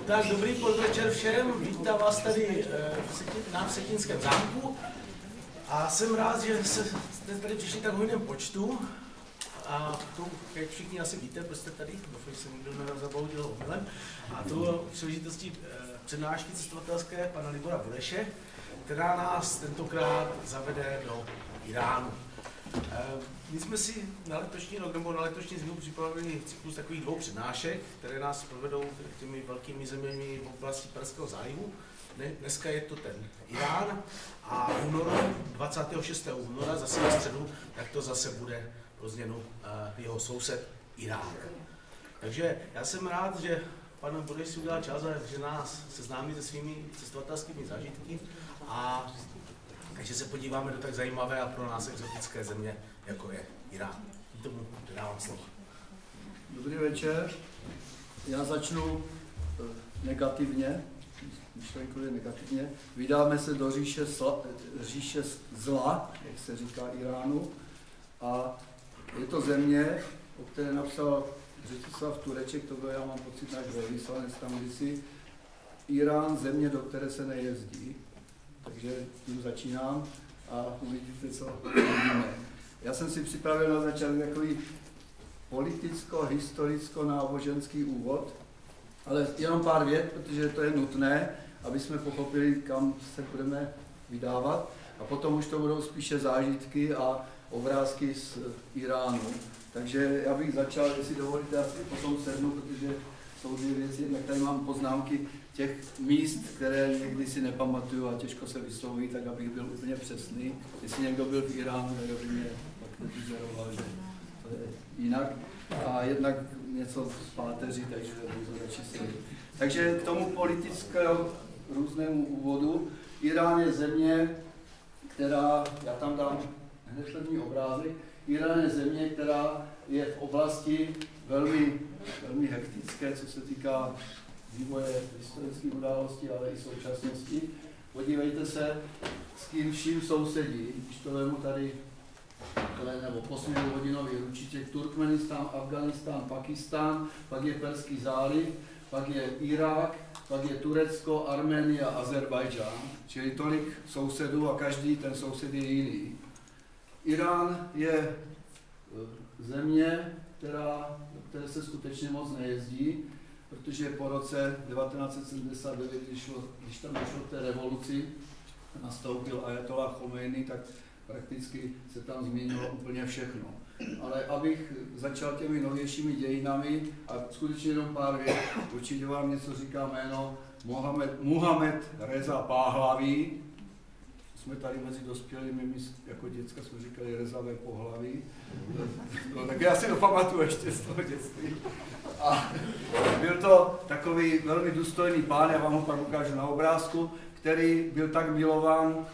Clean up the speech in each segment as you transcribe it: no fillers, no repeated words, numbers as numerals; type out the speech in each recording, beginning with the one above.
Tak dobrý podvečer všem, vítám vás tady v Vsetínském zámku a jsem rád, že jste tady přišli tak hojném počtu a to, jak všichni asi víte, proč jste tady, doufám, že se nikdo nezabloudil omylem, a to příležitostí přednášky cestovatelské pana Libora Bureše, která nás tentokrát zavede do Iránu. My jsme si na letošní rok nebo na letošní zimu připravili cyklus takových 2 přednášek, které nás provedou těmi velkými zeměmi v oblasti Perského zálivu. Dneska je to ten Irán a únoru, 26. února, zase ve středu, tak to zase bude pro změnu jeho soused Irák. Takže já jsem rád, že pan Bureš si udělal čas, že nás seznámí se svými cestovatelskými zážitky a takže se podíváme do tak zajímavé a pro nás exotické země, jako je Irán. Tomu dávám slovo. Dobrý večer. Já začnu negativně, myšlenkově negativně. Vydáme se do říše zla, jak se říká Iránu. A je to země, o které napsal Řetislav Tureček, to byl, já mám pocit, náš velvyslanec tam kdysi. Irán, země, do které se nejezdí. Takže tím začínám a uvidíte, co uvidíme. Já jsem si připravil na začátek takový politicko-historicko-náboženský úvod, ale jenom pár vět, protože to je nutné, aby jsme pochopili, kam se budeme vydávat. A potom už to budou spíše zážitky a obrázky z Iránu. Takže já bych začal, jestli dovolíte, asi potom sednu, protože jsou 2 věci. Jednak tady mám poznámky těch míst, které někdy si nepamatuju a těžko se vyslovují, tak abych byl úplně přesný. Jestli někdo byl v Iránu, tak by mě pak nevyzeroval, že to je jinak. A jednak něco z páteří, takže budu radši sedit. Takže k tomu politickému různému úvodu. Irán je země, která, já tam dám hned první obrázek, Irán je země, která je v oblasti velmi hektické, co se týká vývoje historických událostí, ale i současnosti. Podívejte se, s kým vším sousedí, když to vemu tady nebo 8hodinový ručiček, Turkmenistán, Afghánistán, Pakistán, pak je Perský záliv, pak je Irák, pak je Turecko, Arménie a Azerbajdžán, čili tolik sousedů a každý ten soused je jiný. Irán je země, které se skutečně moc nejezdí, protože po roce 1979, když tam došlo k té revoluci, nastoupil Ajatollah Chomejny, tak prakticky se tam změnilo úplně všechno. Ale abych začal těmi novějšími dějinami a skutečně jenom pár vět, určitě vám něco říká jméno Muhammad Reza Pahlaví. Jsme tady mezi dospělými, my jako děcka jsme říkali rezavé pohlaví. No, tak já si to pamatuju ještě z toho dětství. A byl to takový velmi důstojný pán, já vám ho pak ukážu na obrázku, který byl tak milován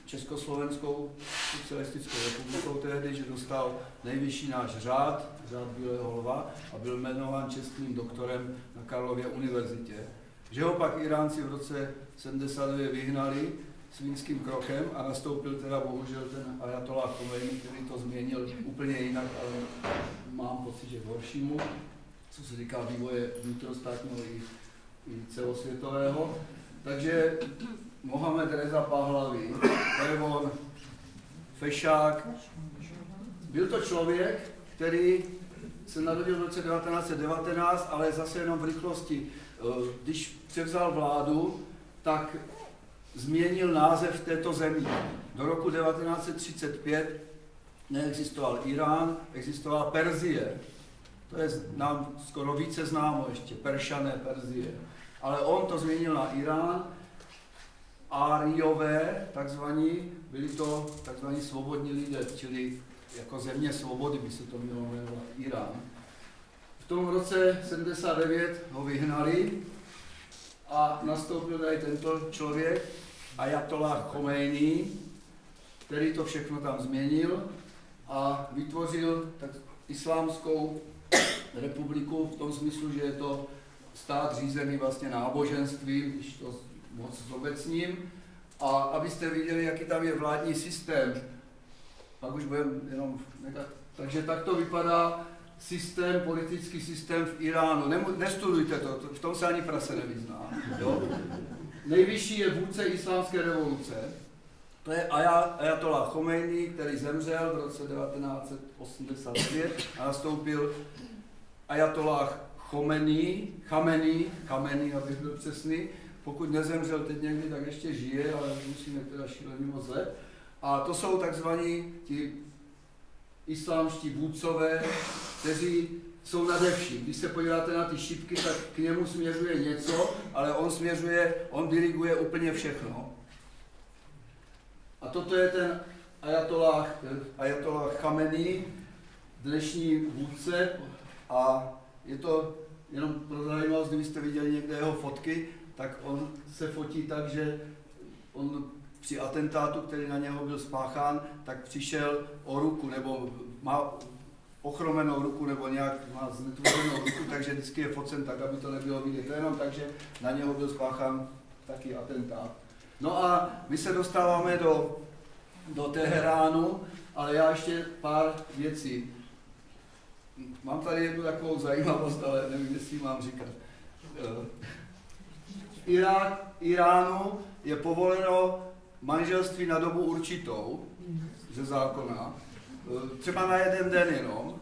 Československou socialistickou republikou tehdy, že dostal nejvyšší náš řád Bílého lva a byl jmenován čestným doktorem na Karlově univerzitě. Že ho pak Iránci v roce 1979 vyhnali svinským krokem a nastoupil teda bohužel ten Ajatollah Chomejny, který to změnil úplně jinak, ale mám pocit, že k horšímu, co se týká vývoje vnitrostátního i celosvětového. Takže Mohamed Reza Pahlaví, to je on, fešák. Byl to člověk, který se narodil v roce 1919, ale zase jenom v rychlosti. Když převzal vládu, tak změnil název této země. Do roku 1935 neexistoval Irán, existovala Perzie. To je nám skoro více známo ještě, Peršané, Perzie. Ale on to změnil na Irán. Áriové, takzvaní, byli to takzvaní svobodní lidé, čili jako země svobody by se to mělo jmenovat Irán. V tom roce 79 ho vyhnali a nastoupil tady tento člověk, Ajatollah Chomejny, který to všechno tam změnil a vytvořil tak islámskou republiku v tom smyslu, že je to stát řízený vlastně náboženstvím, když to moc zobecním. A abyste viděli, jaký tam je vládní systém, pak už budeme jenom... Takže tak to vypadá systém, politický systém v Iránu. Nestudujte to, v tom se ani prase nevyzná. Jo? Nejvyšší je vůdce islámské revoluce, to je Ajatollah Chomejní, který zemřel v roce 1989 a nastoupil Ajatollah Chamenei, abych byl přesný. Pokud nezemřel teď někdy, tak ještě žije, ale musíme teda šíleně moc let. A to jsou takzvaní ti islámští vůdcové, kteří jsou nade vším. Když se podíváte na ty šipky, tak k němu směřuje něco, ale on diriguje úplně všechno. A toto je ten Ajatollah Chamenei, dnešní vůdce, a je to jenom pro zajímavost, kdybyste viděli někde jeho fotky, tak on se fotí tak, že on při atentátu, který na něho byl spáchán, tak přišel o ruku, nebo má ochromenou ruku, nebo nějak má znetvořenou ruku, takže vždycky je focen tak, aby to nebylo vidět. To jenom tak, že na něho byl spáchán taky atentát. No a my se dostáváme do Teheránu, ale já ještě pár věcí. Mám tady jednu takovou zajímavost, ale nevím, jestli mám říkat. Iránu je povoleno manželství na dobu určitou ze zákona, třeba na jeden den jenom.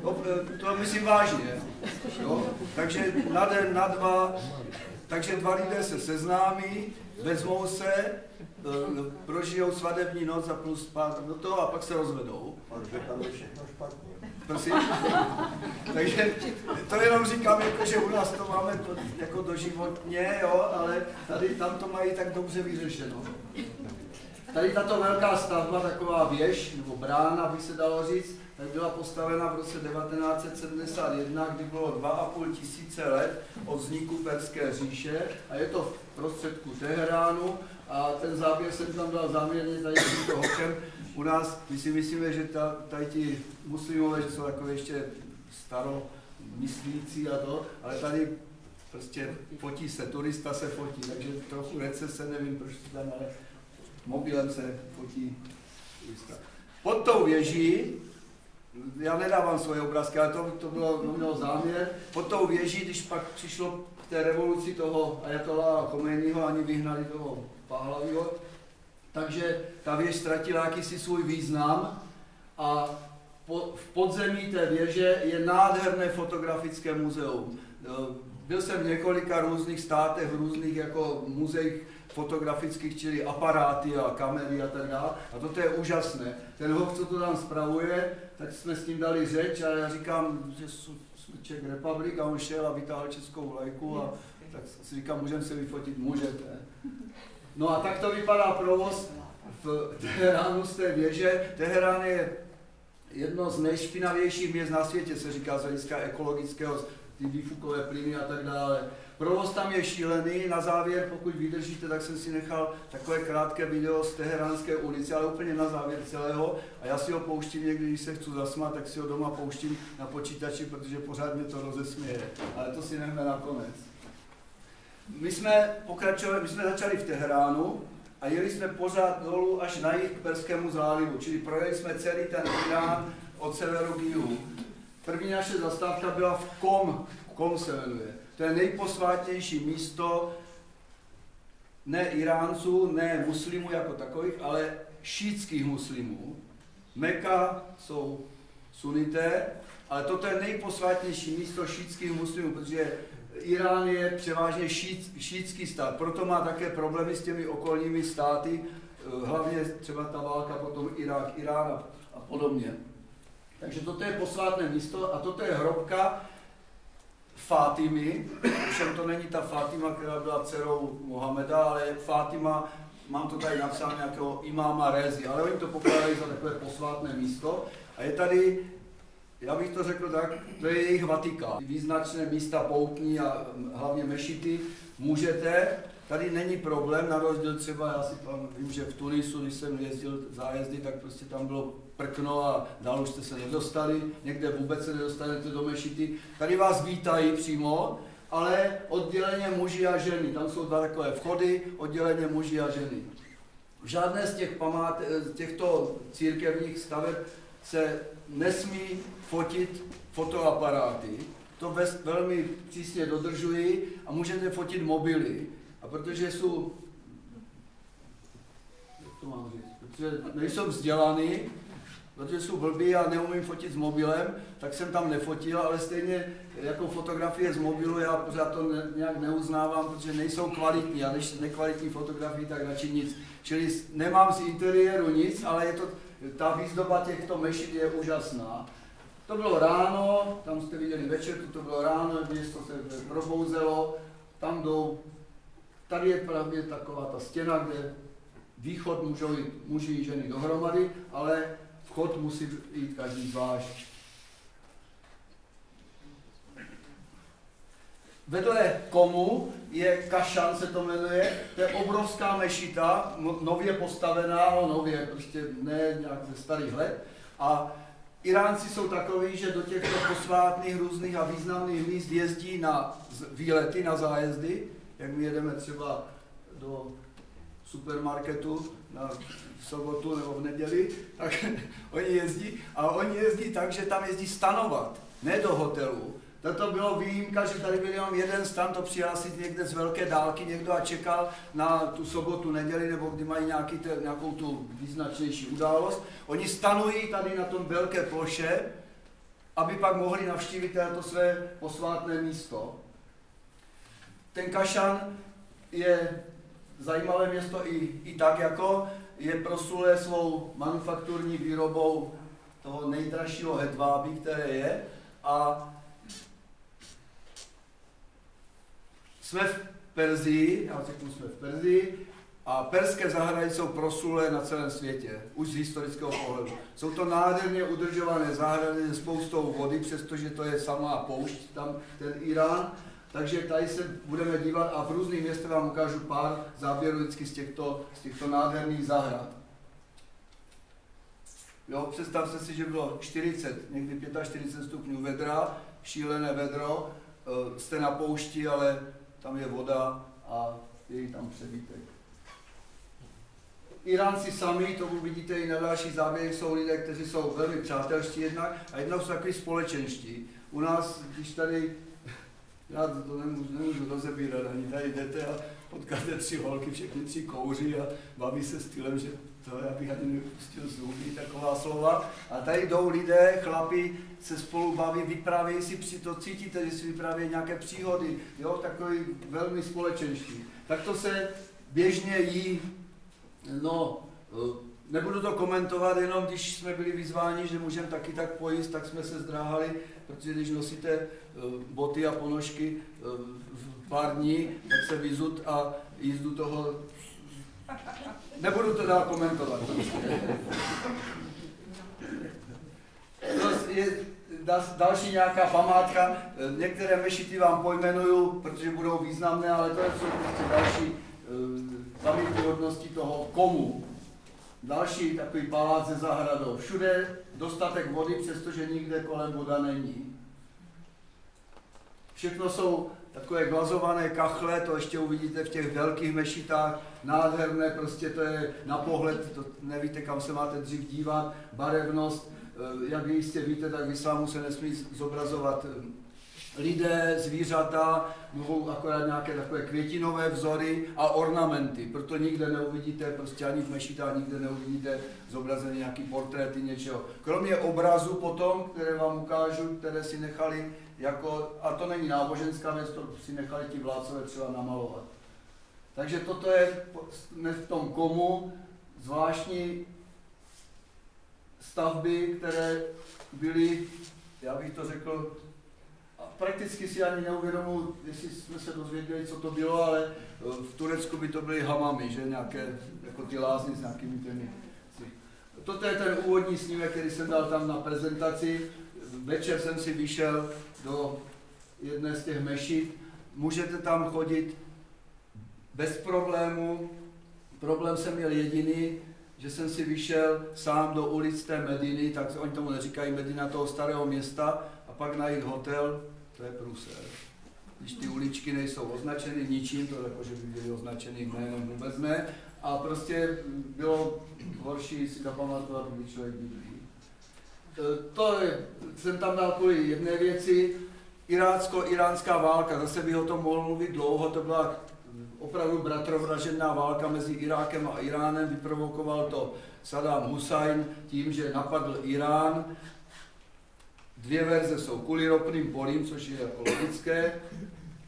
No, to myslím vážně. Jo? Takže na den, na dva, takže dva lidé se seznámí, vezmou se, prožijou svatební noc a plus pár do toho a pak se rozvedou. Prosím? Takže to jenom říkám, jako, že u nás to máme to, jako doživotně, jo, ale tady tam to mají tak dobře vyřešeno. Tady tato velká stavba, taková věž, nebo brána, by se dalo říct, tak byla postavena v roce 1971, kdy bylo 2,5 tisíce let od vzniku Perské říše a je to v prostředku Teheránu a ten záběr jsem tam dal záměrně tady tímto hokem. U nás, my si myslíme, že tady ti muslimové, že jsou takové ještě staromyslící a to, ale tady prostě fotí se, turista se fotí, takže trochu recese, nevím proč to tam, ale mobilem se fotí turista. Pod tou věží, já nedávám svoje obrázky, ale to mělo záměr, pod tou věží, když pak přišlo k té revoluci toho Ajatolla Chomejního, ani vyhnali toho Pahlavího, takže ta věž ztratila jakýsi svůj význam a v podzemí té věže je nádherné fotografické muzeum. Byl jsem v několika různých státech, v různých jako muzeích fotografických, čili aparáty a kamery a tak dále. A toto je úžasné. Ten hoch, co to tam spravuje, tak jsme s tím dali řeč a já říkám, že jsme Czech Republic a on šel a vytáhl českou vlajku a tak si říkám, můžeme se vyfotit, můžete. No a tak to vypadá provoz v Teheránu z té věže. Teherán je jedno z nejšpinavějších měst na světě, se říká z hlediska ekologického, ty výfukové plyny a tak dále. Provoz tam je šílený, na závěr, pokud vydržíte, tak jsem si nechal takové krátké video z Teheránské ulice, ale úplně na závěr celého. A já si ho pouštím někdy, když se chci zasmát, tak si ho doma pouštím na počítači, protože pořád mě to rozesměje. Ale to si nechme nakonec. My jsme začali v Teheránu a jeli jsme pořád dolů až na jih k Perskému zálivu, čili projeli jsme celý ten Irán od severu k jihu. První naše zastávka byla v Qom se jmenuje. To je nejposvátnější místo ne Iránců, ne muslimů jako takových, ale šítských muslimů. Meka jsou sunité, ale toto je nejposvátnější místo šítských muslimů, protože Irán je převážně šítský stát, proto má také problémy s těmi okolními státy, hlavně třeba ta válka, potom Irák, Irán a podobně. Takže toto je posvátné místo a toto je hrobka Fátimy, všem to není ta Fátima, která byla dcerou Mohameda, ale Fátima, mám to tady napsáno nějakého imáma Rézy, ale oni to pokládají za takové posvátné místo a je tady, já bych to řekl tak, to je jejich Vatikán. Význačné místa poutní a hlavně mešity můžete, tady není problém, na rozdíl třeba, já si vím, že v Tunisu, když jsem jezdil zájezdy, tak prostě tam bylo prkno a dál už jste se nedostali, někde vůbec se nedostanete do mešity. Tady vás vítají přímo, ale odděleně muži a ženy, tam jsou dva takové vchody, odděleně muži a ženy. V žádné z těchto církevních staveb se nesmí fotit fotoaparáty. To velmi přísně dodržuji a můžete fotit mobily. A protože jsou, jak to mám říct, protože nejsou vzdělaný, protože jsou blbý a neumím fotit s mobilem, tak jsem tam nefotil, ale stejně jako fotografie z mobilu já pořád to nějak neuznávám, protože nejsou kvalitní a když nekvalitní fotografii, tak radši nic. Čili nemám z interiéru nic, ale je to, ta výzdoba těchto mešit je úžasná. To bylo ráno, tam jste viděli večer, to bylo ráno, město se probouzelo, tam jdou, tady je právě taková ta stěna, kde východ můžou jít muži i ženy dohromady, ale vchod musí jít každý zvlášť. Vedle komu je Kašan, se to jmenuje, to je obrovská mešita, nově postavená, no nově, prostě ne nějak ze starých let. A Iránci jsou takoví, že do těchto posvátných různých a významných míst jezdí na výlety, na zájezdy, jak my jedeme třeba do supermarketu na sobotu nebo v neděli, tak oni jezdí tak, že tam jezdí stanovat, ne do hotelu. Toto bylo výjimka, že tady byl jenom jeden stan, to přihlásit někde z velké dálky někdo a čekal na tu sobotu, neděli, nebo kdy mají nějakou tu význačnější událost. Oni stanují tady na tom velké ploše, aby pak mohli navštívit to své posvátné místo. Ten Kašan je zajímavé město i tak, jako je proslulé svou manufakturní výrobou toho nejdražšího hedvábí, které je. A jsme v Perzii, já řeknu, jsme v Perzii, a perské zahrady jsou proslulé na celém světě, už z historického pohledu. Jsou to nádherně udržované zahrady se spoustou vody, přestože to je samá poušť, tam ten Irán. Takže tady se budeme dívat a v různých městech vám ukážu pár záběrů vždycky z těchto nádherných zahrad. Jo, představte si, že bylo 40, někdy 45 stupňů vedra, šílené vedro, jste na poušti, ale tam je voda a je tam přebytek. Iránci sami, to vidíte i na dalších záběrech, jsou lidé, kteří jsou velmi přátelští jednak a jednak jsou takový společenští. U nás, když tady, já to nemůžu rozebírat, ani tady jdete a potkáte 3 holky, všechny 3 kouří a baví se stylem, že to já bych ani nepustil zvuky, taková slova. A tady jdou lidé, chlapi se spolu baví, vyprávějí si, to cítíte, že si vyprávějí nějaké příhody, jo, takový velmi společenští. Tak to se běžně jí, no, nebudu to komentovat, jenom když jsme byli vyzváni, že můžeme taky tak pojíst, tak jsme se zdráhali, protože když nosíte boty a ponožky v pár dní, tak se vyzut a jízdu toho. Nebudu to dál komentovat. To je další nějaká památka. Některé mešity vám pojmenuju, protože budou významné, ale to jsou prostě další pamětní hodnosti toho komu. Další takový palác se zahradou. Všude dostatek vody, přestože nikde kolem voda není. Všechno jsou takové glazované kachle, to ještě uvidíte v těch velkých mešitách, nádherné, prostě to je na pohled, to nevíte, kam se máte dřív dívat, barevnost, jak vy jistě víte, tak v islámu se nesmí zobrazovat lidé, zvířata, mohou akorát nějaké takové květinové vzory a ornamenty, proto nikde neuvidíte, prostě ani v mešitách nikde neuvidíte zobrazené nějaký portréty, něčeho. Kromě obrazu potom, které vám ukážu, které si nechali jako, a to není náboženská věc, to si nechali ti vládcové třeba namalovat. Takže toto je v tom komu zvláštní stavby, které byly, já bych to řekl, prakticky si ani neuvědomuji, jestli jsme se dozvěděli, co to bylo, ale v Turecku by to byly hamamy, že nějaké, jako ty lázně s nějakými těmi. Toto je ten úvodní snímek, který jsem dal tam na prezentaci. Večer jsem si vyšel do jedné z těch mešit. Můžete tam chodit bez problému. Problém jsem měl jediný, že jsem si vyšel sám do ulic té Mediny, tak oni tomu neříkají Medina, toho starého města, a pak najít hotel, to je průser. Když ty uličky nejsou označeny ničím, to jako, že by byly označeny jménem, vůbec ne, a prostě bylo horší si zapamatovat, kdy člověk bydlí. jsem tam dal kvůli jedné věci. Iránsko-iránská válka, zase bych o tom mohl mluvit dlouho, to byla opravdu bratrovražedná válka mezi Irákem a Iránem, vyprovokoval to Saddam Husajn tím, že napadl Irán. Dvě verze jsou kvůli ropným polím, což je jako logické,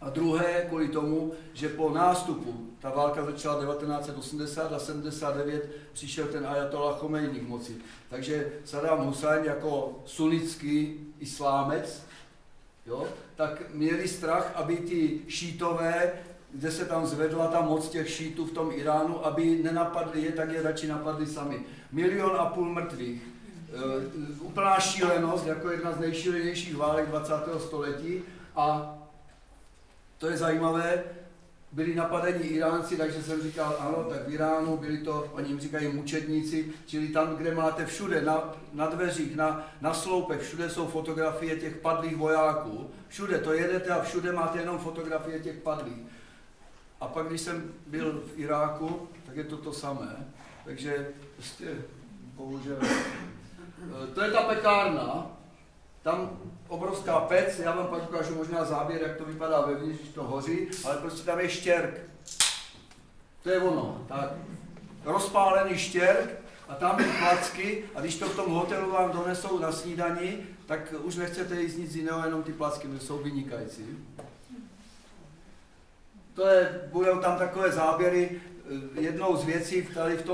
a druhé kvůli tomu, že po nástupu, ta válka začala 1980 a 79 přišel ten ajatollah Chomejní k moci. Takže Saddam Husajn jako sunnický islámec, jo, tak měli strach, aby ty šítové, kde se tam zvedla ta moc těch šítů v tom Iránu, aby nenapadli je, tak je radši napadli sami. 1,5 milionu mrtvých. Úplná šílenost, jako jedna z nejšílenějších válek 20. století. A to je zajímavé, byli napadeni Iránci, takže jsem říkal, ano, tak v Iránu byli to, oni jim říkají mučedníci, čili tam, kde máte všude, na dveřích, na sloupech, všude jsou fotografie těch padlých vojáků. Všude to jedete a všude máte jenom fotografie těch padlých. A pak, když jsem byl v Iráku, tak je to samé. Takže prostě, bohužel. To je ta pekárna, tam obrovská pec, já vám pak ukážu možná záběr, jak to vypadá vevnitř, když to hoří, ale prostě tam je štěrk. To je ono, tak rozpálený štěrk a tam ty placky a když to v tom hotelu vám donesou na snídani, tak už nechcete jíst nic jiného, jenom ty placky, protože jsou vynikající. Budou tam takové záběry, jednou z věcí tady v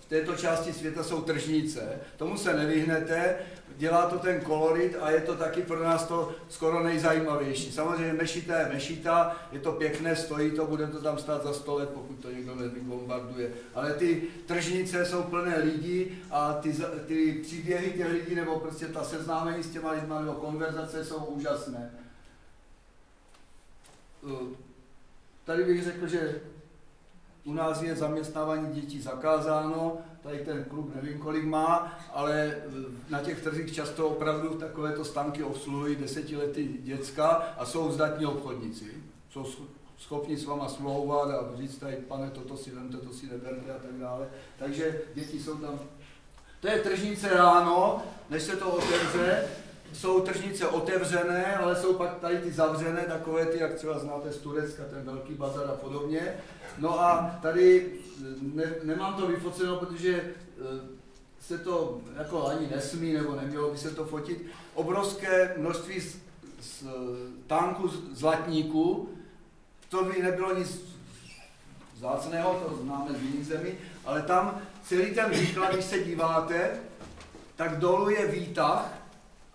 této části světa jsou tržnice, tomu se nevyhnete, dělá to ten kolorit a je to taky pro nás to skoro nejzajímavější. Samozřejmě mešita je mešita, je to pěkné, stojí to, bude to tam stát za 100 let, pokud to někdo nevybombarduje. Ale ty tržnice jsou plné lidí a ty příběhy těch lidí, nebo prostě ta seznámení s těma lidma, nebo konverzace jsou úžasné. Tady bych řekl, že u nás je zaměstnávání dětí zakázáno, tady ten klub nevím kolik má, ale na těch trzích často opravdu takovéto stánky obsluhují 10letý děcka a jsou zdatní obchodníci. Jsou schopni s váma smlouvat a říct tady, pane, toto si vemte, to si neberte a tak dále. Takže děti jsou tam. To je tržnice ráno, než se to otevře. Jsou tržnice otevřené, ale jsou pak tady ty zavřené, takové ty, jak třeba znáte z Turecka, ten velký bazar a podobně. No a tady nemám to vyfoceno, protože se to jako ani nesmí, nebo nemělo by se to fotit. Obrovské množství z tánků zlatníků, to by nebylo nic vzácného, to známe z jiných zemí, ale tam celý ten výklad, když se díváte, tak dolů je výtah,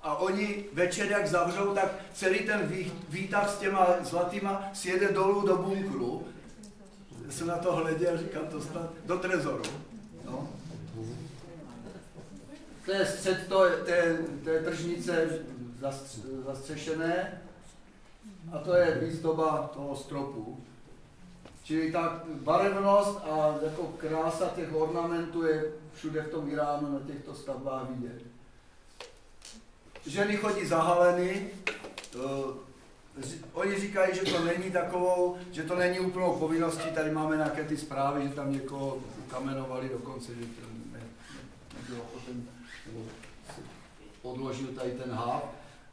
a oni večer, jak zavřou, tak celý ten výtah s těma zlatýma sjede dolů do bunkru. Já jsem na to hleděl, říkám to snad do trezoru. No. To je střed té tržnice zastřešené a to je výzdoba toho stropu. Čili ta barevnost a jako krása těch ornamentů je všude v tom Iránu na těchto stavbách vidět. Ženy chodí zahaleny, oni říkají, že to není takovou, že to není úplnou povinností, tady máme nějaké ty zprávy, že tam někoho ukamenovali dokonce, že nebyl ochoten, nebo odložil tady ten háv,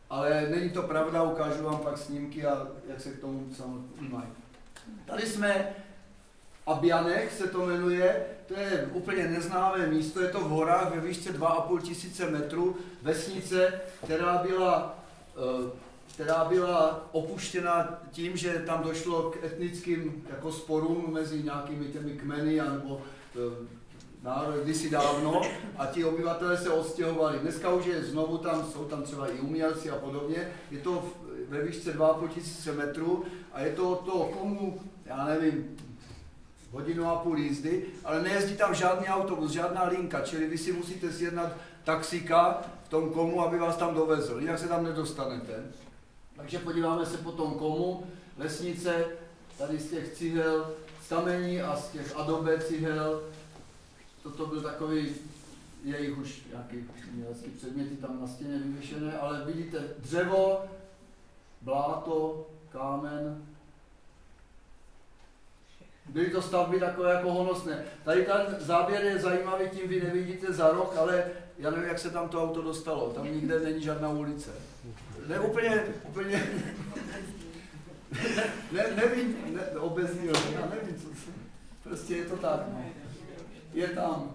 ale není to pravda, ukážu vám pak snímky a jak se k tomu samotný mají. Tady jsme, Abjanech se to jmenuje, to je úplně neznámé místo, je to v horách ve výšce 2500 metrů, vesnice, která byla opuštěna tím, že tam došlo k etnickým jako sporům mezi nějakými těmi kmeny nebo národy kdysi dávno a ti obyvatelé se odstěhovali. Dneska už je znovu tam, jsou tam třeba i umělci a podobně, je to ve výšce 2500 metrů a je to od toho komu, já nevím, 1,5 hodiny jízdy, ale nejezdí tam žádný autobus, žádná linka, čili vy si musíte sjednat taxíka v tom komu, aby vás tam dovezl, jinak se tam nedostanete. Takže podíváme se po tom komu, vesnice, tady z těch cihel, z kamení a z těch adobe cihel, toto byl takový, jejich už nějaký umělecký předměty tam na stěně vyvěšené, ale vidíte dřevo, bláto, kámen, Byly to stavby takové jako honosné. Tady ten záběr je zajímavý, tím vy nevidíte za rok, ale já nevím, jak se tam to auto dostalo. Tam nikde není žádná ulice. Ne, úplně nevím, obezní, já nevím, co se, prostě je to tak, no. Je tam.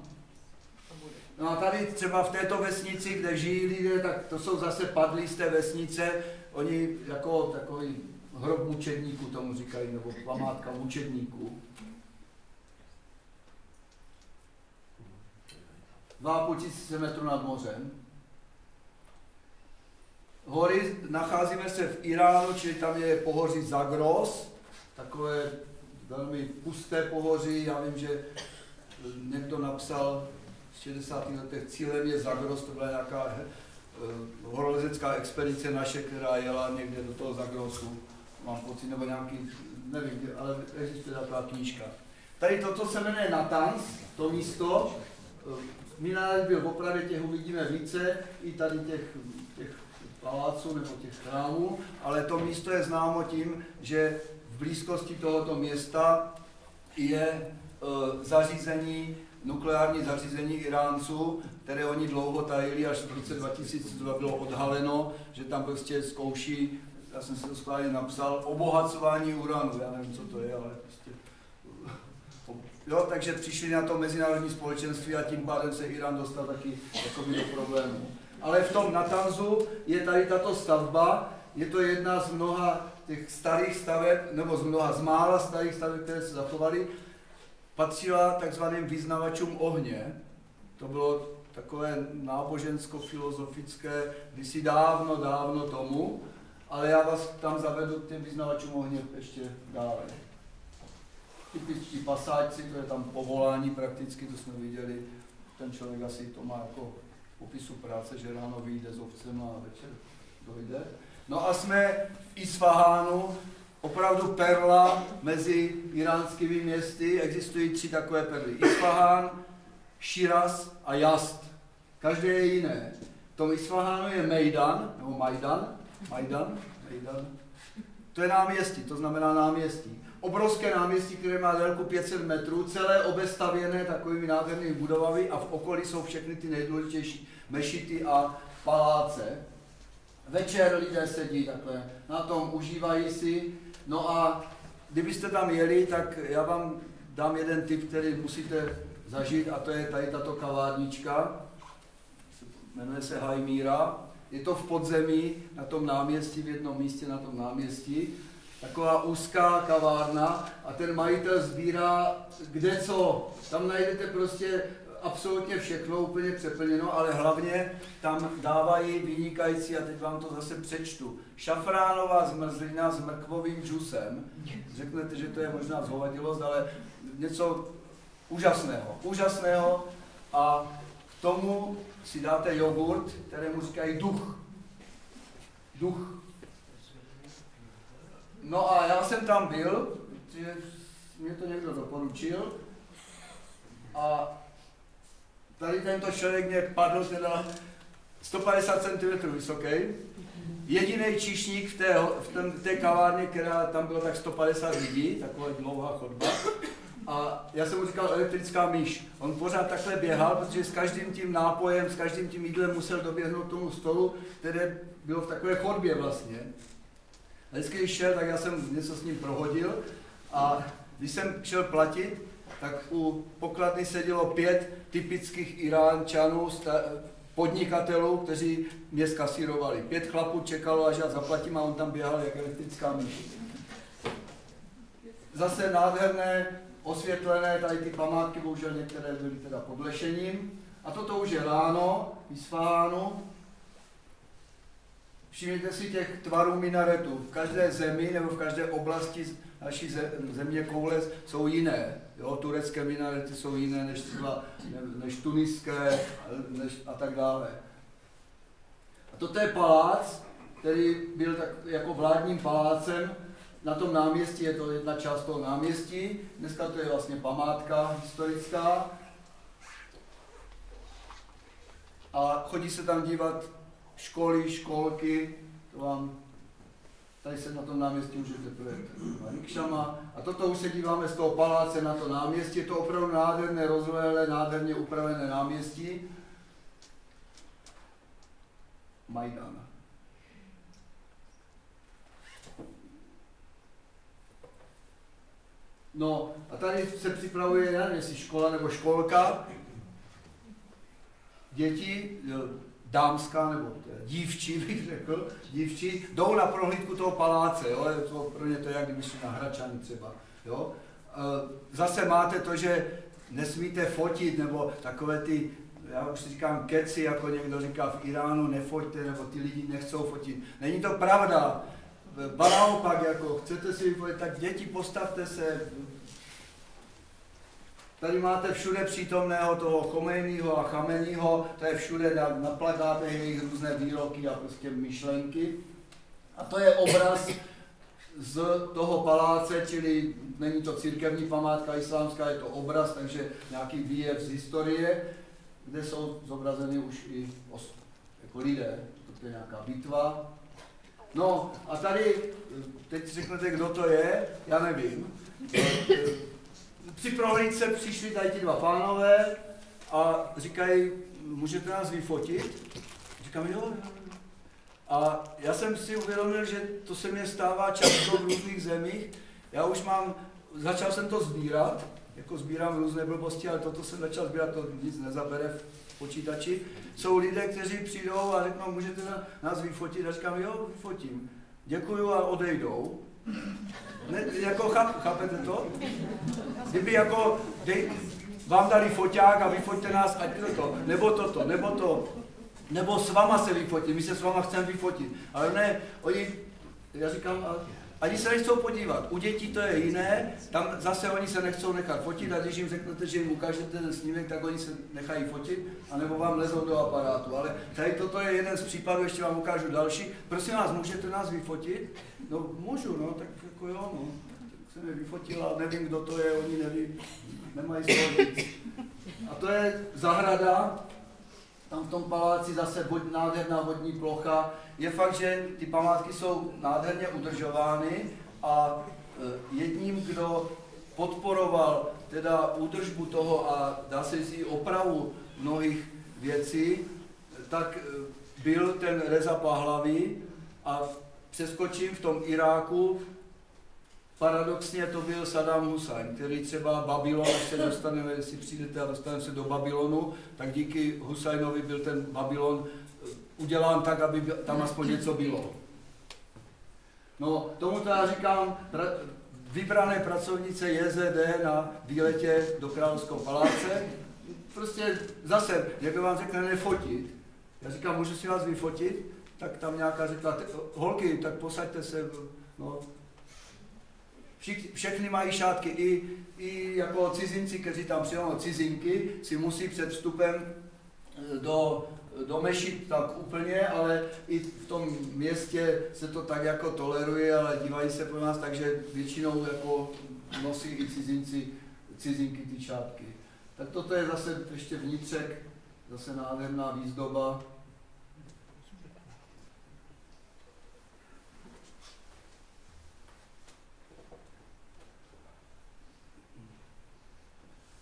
No a tady třeba v této vesnici, kde žijí lidé, tak to jsou zase padlí z té vesnice, oni jako takový hrob mučedníků tomu říkají, nebo památka mučedníků. 2500 metrů nad mořem. Hory, nacházíme se v Iránu, čili tam je pohoří Zagros, takové velmi pusté pohoří. Já vím, že někdo napsal v 60. letech, cílem je Zagros, to byla nějaká horolezecká expedice naše, která jela někde do toho Zagrosu, mám pocit, nebo nějaký, nevím, ale existuje taková knížka. Tady toto se jmenuje Natanz, to místo. Minulý byl v opravě, těch uvidíme více, i tady těch paláců nebo těch chrámů, ale to místo je známo tím, že v blízkosti tohoto města je zařízení, nukleární zařízení Iránců, které oni dlouho tajili, až v roce 2002 bylo odhaleno, že tam prostě zkouší, já jsem si to schválně napsal, obohacování uranu, já nevím, co to je, ale prostě... Jo, takže přišli na to mezinárodní společenství a tím pádem se Irán dostal taky do problému. Ale v tom Natanzu je tady tato stavba, je to jedna z mnoha těch starých staveb, nebo z mála starých staveb, které se zachovaly, patřila takzvaným vyznavačům ohně. To bylo takové nábožensko-filozofické, kdysi dávno tomu, ale já vás tam zavedu k těm vyznavačům ohně ještě dále. Typičtí pasáčci, to je tam povolání prakticky, to jsme viděli, ten člověk asi to má jako popisu práce, že ráno vyjde s ovcem a večer dojde. No a jsme v Isfahánu, opravdu perla mezi iránskými městy, existují 3 takové perly. Isfahán, Širaz a Yazd. Každé je jiné. V tom Isfahánu je Mejdan, nebo Majdan. To je náměstí, to znamená náměstí. Obrovské náměstí, které má délku 500 metrů, celé obestavěné takovými nádhernými budovami a v okolí jsou všechny ty nejdůležitější mešity a paláce. Večer lidé sedí takhle na tom, užívají si. No a kdybyste tam jeli, tak já vám dám jeden tip, který musíte zažít, a to je tady tato kavárnička. Jmenuje se Hajmíra. Je to v podzemí, na tom náměstí, v jednom místě na tom náměstí. Taková úzká kavárna a ten majitel sbírá kde co. Tam najdete prostě absolutně všechno, úplně přeplněno, ale hlavně tam dávají vynikající, a teď vám to zase přečtu, šafránová zmrzlina s mrkvovým džusem. Řeknete, že to je možná zhovadilost, ale něco úžasného a k tomu si dáte jogurt, kterému říkají duch. No a já jsem tam byl, protože mě to někdo doporučil a tady tento člověk mě padl teda 150 cm vysoký. Jediný číšník v té kavárně, která tam bylo tak 150 lidí, taková dlouhá chodba. A já jsem mu říkal elektrická myš. On pořád takhle běhal, protože s každým tím nápojem, s každým tím jídlem musel doběhnout tomu stolu, které bylo v takové chodbě vlastně. A vždycky, když šel, tak já jsem něco s ním prohodil a když jsem šel platit, tak u pokladny sedělo 5 typických Iránčanů, podnikatelů, kteří mě zkasírovali. 5 chlapů čekalo, až já zaplatím, a on tam běhal jako elektrická myš. Zase nádherné, osvětlené, tady ty památky, bohužel některé byly teda podlešením. A toto už je ráno v Isfahánu. Všimněte si těch tvarů minaretů. V každé zemi nebo v každé oblasti naší země koule jsou jiné. Jo, turecké minarety jsou jiné než tuniské a tak dále. A toto je palác, který byl tak jako vládním palácem. Na tom náměstí je to jedna část toho náměstí. Dneska to je vlastně památka historická. A chodí se tam dívat školy, školky, tady se na tom náměstí můžete projet rikšama. A toto už se díváme z toho paláce na to náměstí. Je to opravdu nádherné, rozlehlé, nádherně upravené náměstí. Majdan. No a tady se připravuje, já nevím, jestli škola nebo školka. Děti, dámská nebo dívčí, bych řekl, dívčí, jdou na prohlídku toho paláce, jo? Pro ně to je, jak kdyby šli na Hradčany třeba. Jo? Zase máte to, že nesmíte fotit, nebo takové ty, já už si říkám keci, jako někdo říká v Iránu, nefoťte, nebo ty lidi nechcou fotit. Není to pravda. Ba naopak, jako chcete si vyfotit, tak děti, postavte se. Tady máte všude přítomného toho Chomejního a Chameního, to je všude na plakátech jejich různé výroky a prostě myšlenky. A to je obraz z toho paláce, čili není to církevní památka islámská, je to obraz, takže nějaký výjev z historie, kde jsou zobrazeny už i jako lidé, to je nějaká bitva. No a tady, teď řeknete, kdo to je, já nevím. Při prohlídce přišli tady ti dva pánové a říkají, můžete nás vyfotit? Říkám, jo. A já jsem si uvědomil, že to se mně stává často v různých zemích. Já už začal jsem to sbírat, jako sbírám různé blbosti, ale toto jsem začal sbírat, to nic nezabere v počítači. Jsou lidé, kteří přijdou a řeknou, můžete nás vyfotit? A říkám, jo, vyfotím. Děkuju a odejdou. Ne, jako chápete to? Kdyby jako vám dali foťák a vyfoťte nás, ať to, nebo toto, nebo to, nebo s váma se vyfotit, my se s váma chceme vyfotit. Ale ne, já říkám, ani se nechcou podívat. U dětí to je jiné, tam zase oni se nechcou nechat fotit a když jim řeknete, že jim ukážete ten snímek, tak oni se nechají fotit, anebo vám lezou do aparátu. Ale tady toto je jeden z případů, ještě vám ukážu další. Prosím vás, můžete nás vyfotit? No můžu, no, tak jako jo, no. Tak jsem je vyfotil a nevím, kdo to je, oni neví, nemají z toho víc. A to je zahrada, tam v tom paláci zase nádherná vodní plocha. Je fakt, že ty památky jsou nádherně udržovány a jedním, kdo podporoval teda údržbu toho a dá se říct opravu mnohých věcí, tak byl ten Reza Pahlaví a přeskočím v tom Iráku. Paradoxně to byl Saddam Husajn, který třeba Babylon, až se dostaneme, jestli přijdete a dostaneme se do Babylonu, tak díky Husajnovi byl ten Babylon udělán tak, aby tam aspoň něco bylo. No, tomu já říkám, vybrané pracovnice JZD na výletě do Královského paláce. Prostě zase, jak vám řekne nefotit, já říkám, můžu si vás vyfotit, tak tam nějaká řekla, holky, tak posaďte se, no. Všechny mají šátky, i jako cizinci, kteří tam přijdou, cizinky, si musí před vstupem do mešit tak úplně, ale i v tom městě se to tak jako toleruje, ale dívají se po nás, takže většinou jako nosí i cizinky ty šátky. Tak toto je zase ještě vnitřek, zase nádherná výzdoba.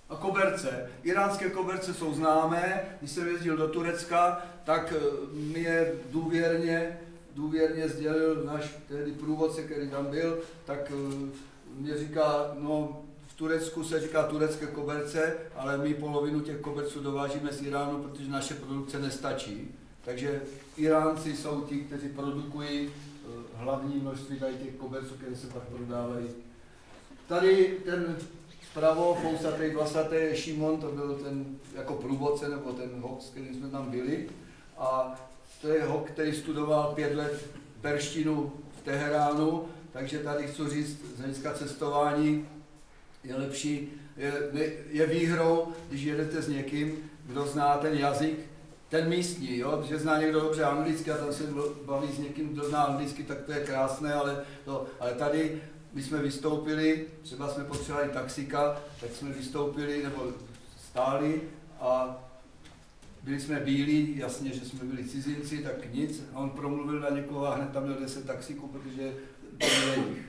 A koberce. Iránské koberce jsou známé. Když jsem jezdil do Turecka, tak mi je důvěrně sdělil náš tehdy průvodce, který tam byl, tak mě říká, no v Turecku se říká turecké koberce, ale my polovinu těch koberců dovážíme z Iránu, protože naše produkce nestačí. Takže Iránci jsou ti, kteří produkují hlavní množství tady těch koberců, které se pak prodávají. Tady ten vpravo, fousatý, vlasatý je Šimon, to byl ten jako průvodce, nebo ten hok, s kterým jsme tam byli. A to je hok, který studoval 5 let perštinu v Teheránu, takže tady chci říct, z hlediska cestování je lepší, je výhrou, když jedete s někým, kdo zná ten jazyk, ten místní, jo, že zná někdo dobře anglicky a tam se baví s někým, kdo zná anglicky, tak to je krásné, ale tady my jsme vystoupili, třeba jsme potřebovali taxika, tak jsme vystoupili nebo stáli a byli jsme bílí, jasně, že jsme byli cizinci, tak nic. A on promluvil na někoho a hned tam měl 10 taxiků, protože jejich.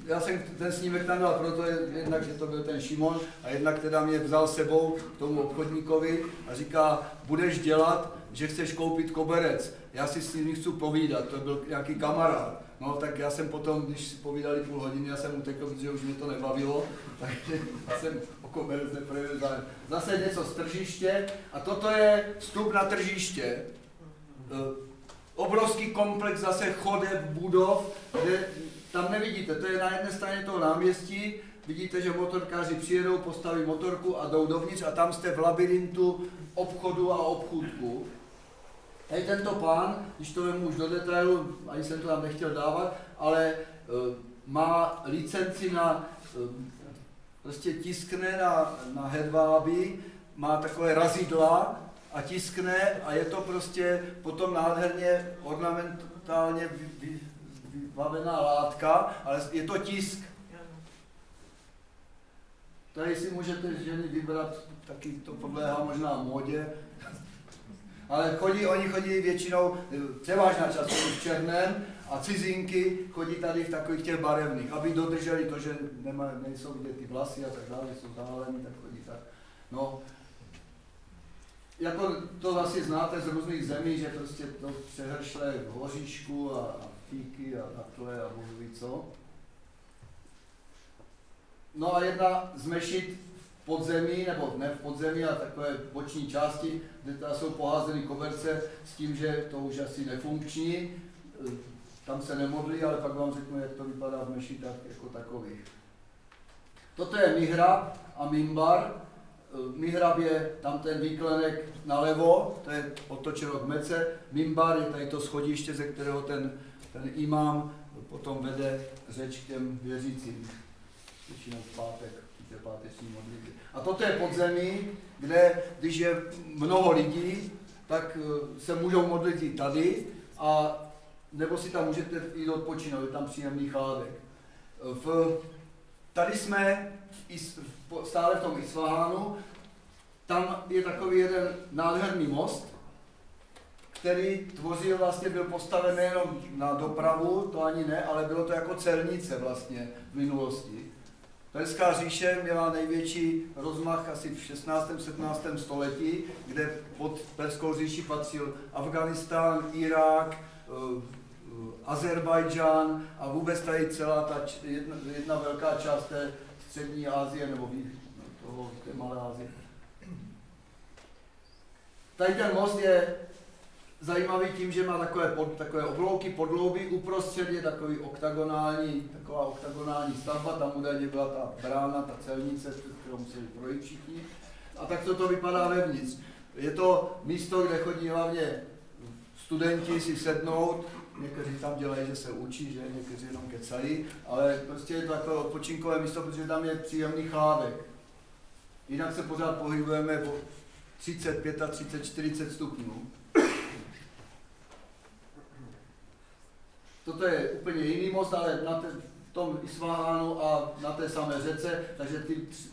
Já jsem ten snímek tam dal proto, jednak, že to byl ten Šimon a jednak teda mě vzal sebou k tomu obchodníkovi a říká, budeš dělat, že chceš koupit koberec. Já si s ním chci povídat, to byl nějaký kamarád. No tak já jsem potom, když si povídali půl hodiny, já jsem utekl, protože už mě to nebavilo, takže jsem o koberec neprojevil zájem. Zase něco z tržiště a toto je vstup na tržiště. Obrovský komplex zase chodeb, budov, kde tam nevidíte, to je na jedné straně toho náměstí, vidíte, že motorkáři přijedou, postaví motorku a jdou dovnitř a tam jste v labirintu obchodu a obchůdku. Tady tento pán, když to vemu už do detailu, ani jsem to tam nechtěl dávat, ale má licenci na, prostě tiskne na hedváby, má takové razidla a tiskne a je to prostě potom nádherně ornamentálně vybavená látka, ale je to tisk. Tady si můžete ženy vybrat, taky to podléhá možná módě, ale oni chodí většinou, převážná část v černém a cizinky chodí tady v takových těch barevných, aby dodrželi to, že nejsou vidět ty vlasy a tak dále, jsou zahalený, tak chodí tak. No, jako to asi znáte z různých zemí, že prostě to přehršle hoříšku a fíky a takhle a bohu ví co. No a jedna z mešit v podzemí, nebo ne v podzemí, ale takové boční části, kde teda jsou poházeny koberce s tím, že to už asi nefunkční, tam se nemodlí, ale pak vám řeknu, jak to vypadá v mešitách jako takových. Toto je mihrab a mimbar. Mihrab je tam ten výklenek nalevo, to je otočeno k Mece. Mimbar je tady to schodiště, ze kterého ten imám potom vede řeč k těm věřícím. Většinou v pátek, té páteční modlitby. A toto je podzemí, kde, když je mnoho lidí, tak se můžou modlit i tady, a nebo si tam můžete jít odpočinout, je tam příjemný chládek. Tady jsme stále v tom Isfahánu, tam je takový jeden nádherný most, který tvořil vlastně, byl postaven nejenom na dopravu, to ani ne, ale bylo to jako celnice vlastně v minulosti. Perská říše měla největší rozmach asi v 16. 17. století, kde pod Perskou říši patřil Afghánistán, Irák, Azerbajdžán a vůbec tady celá ta jedna velká část té střední Asie nebo té malé Asie. Tady ten most je zajímavý tím, že má takové oblouky, podlouby, uprostřed je taková oktagonální stavba, tam údajně byla ta brána, ta celnice, kterou museli projít všichni. A tak to vypadá vevnitř. Je to místo, kde chodí hlavně studenti si sednout, někteří tam dělají, že se učí, že někteří jenom kecají, ale prostě je to takové odpočinkové místo, protože tam je příjemný chládek. Jinak se pořád pohybujeme o 30, 35, 40 stupňů. Toto je úplně jiný most, ale v tom Isfahánu a na té samé řece, takže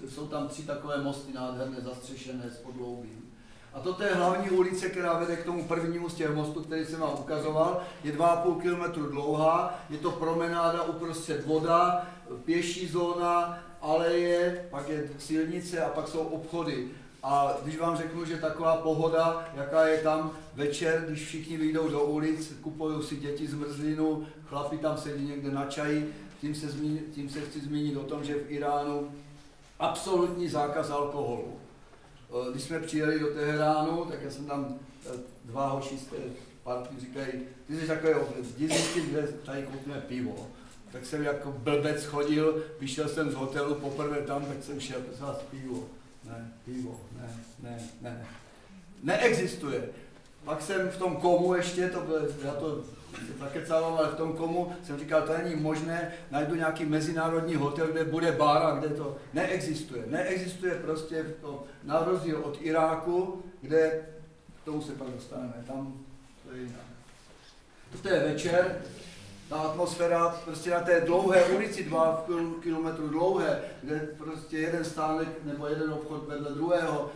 jsou tam 3 takové mosty nádherné, zastřešené s podloubím. A toto je hlavní ulice, která vede k tomu prvnímu z těch mostů, který jsem vám ukazoval. Je 2,5 km dlouhá, je to promenáda uprostřed voda, pěší zóna, aleje, pak je silnice a pak jsou obchody. A když vám řeknu, že taková pohoda, jaká je tam večer, když všichni vyjdou do ulic, kupují si děti zmrzlinu, chlapi tam sedí někde na čaji, tím se chci zmínit o tom, že v Iránu absolutní zákaz alkoholu. Když jsme přijeli do Teheránu, tak já jsem tam 2 hoši z té party říkají, ty jsi takový zjistí, kde tady koupíme pivo. Tak jsem jako blbec chodil, vyšel jsem z hotelu poprvé tam, tak jsem šel, prosím vás, pivo. Ne, pivo, ne. Neexistuje. Pak jsem v tom komu ještě, já to zakecávám, ale v tom komu jsem říkal, to není možné, najdu nějaký mezinárodní hotel, kde bude bar a kde to neexistuje. Neexistuje prostě v tom, na rozdíl od Iráku, kde, k tomu se pak dostaneme, tam to je jinak. Toto je večer, ta atmosféra prostě na té dlouhé ulici, 2 km dlouhé, kde prostě jeden stánek nebo jeden obchod vedle druhého.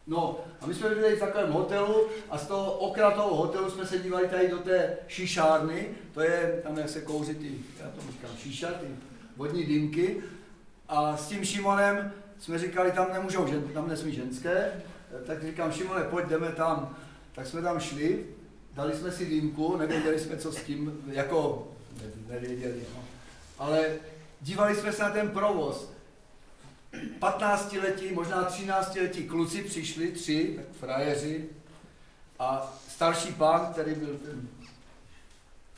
No, a my jsme byli v takovém hotelu a z toho okna toho hotelu jsme se dívali tady do té šišárny, to je tam, jak se kouří ty, já to říkám, šiša, ty vodní dýmky. A s tím Šimonem jsme říkali, tam nesmí ženské, tak říkám, Šimone, pojď, jdeme tam. Tak jsme tam šli, dali jsme si dýmku, nevěděli jsme, co s tím, jako, nevěděli, no. Ale dívali jsme se na ten provoz. 15letí, možná 13letí kluci přišli, 3, tak frajeři, a starší pán, který byl ten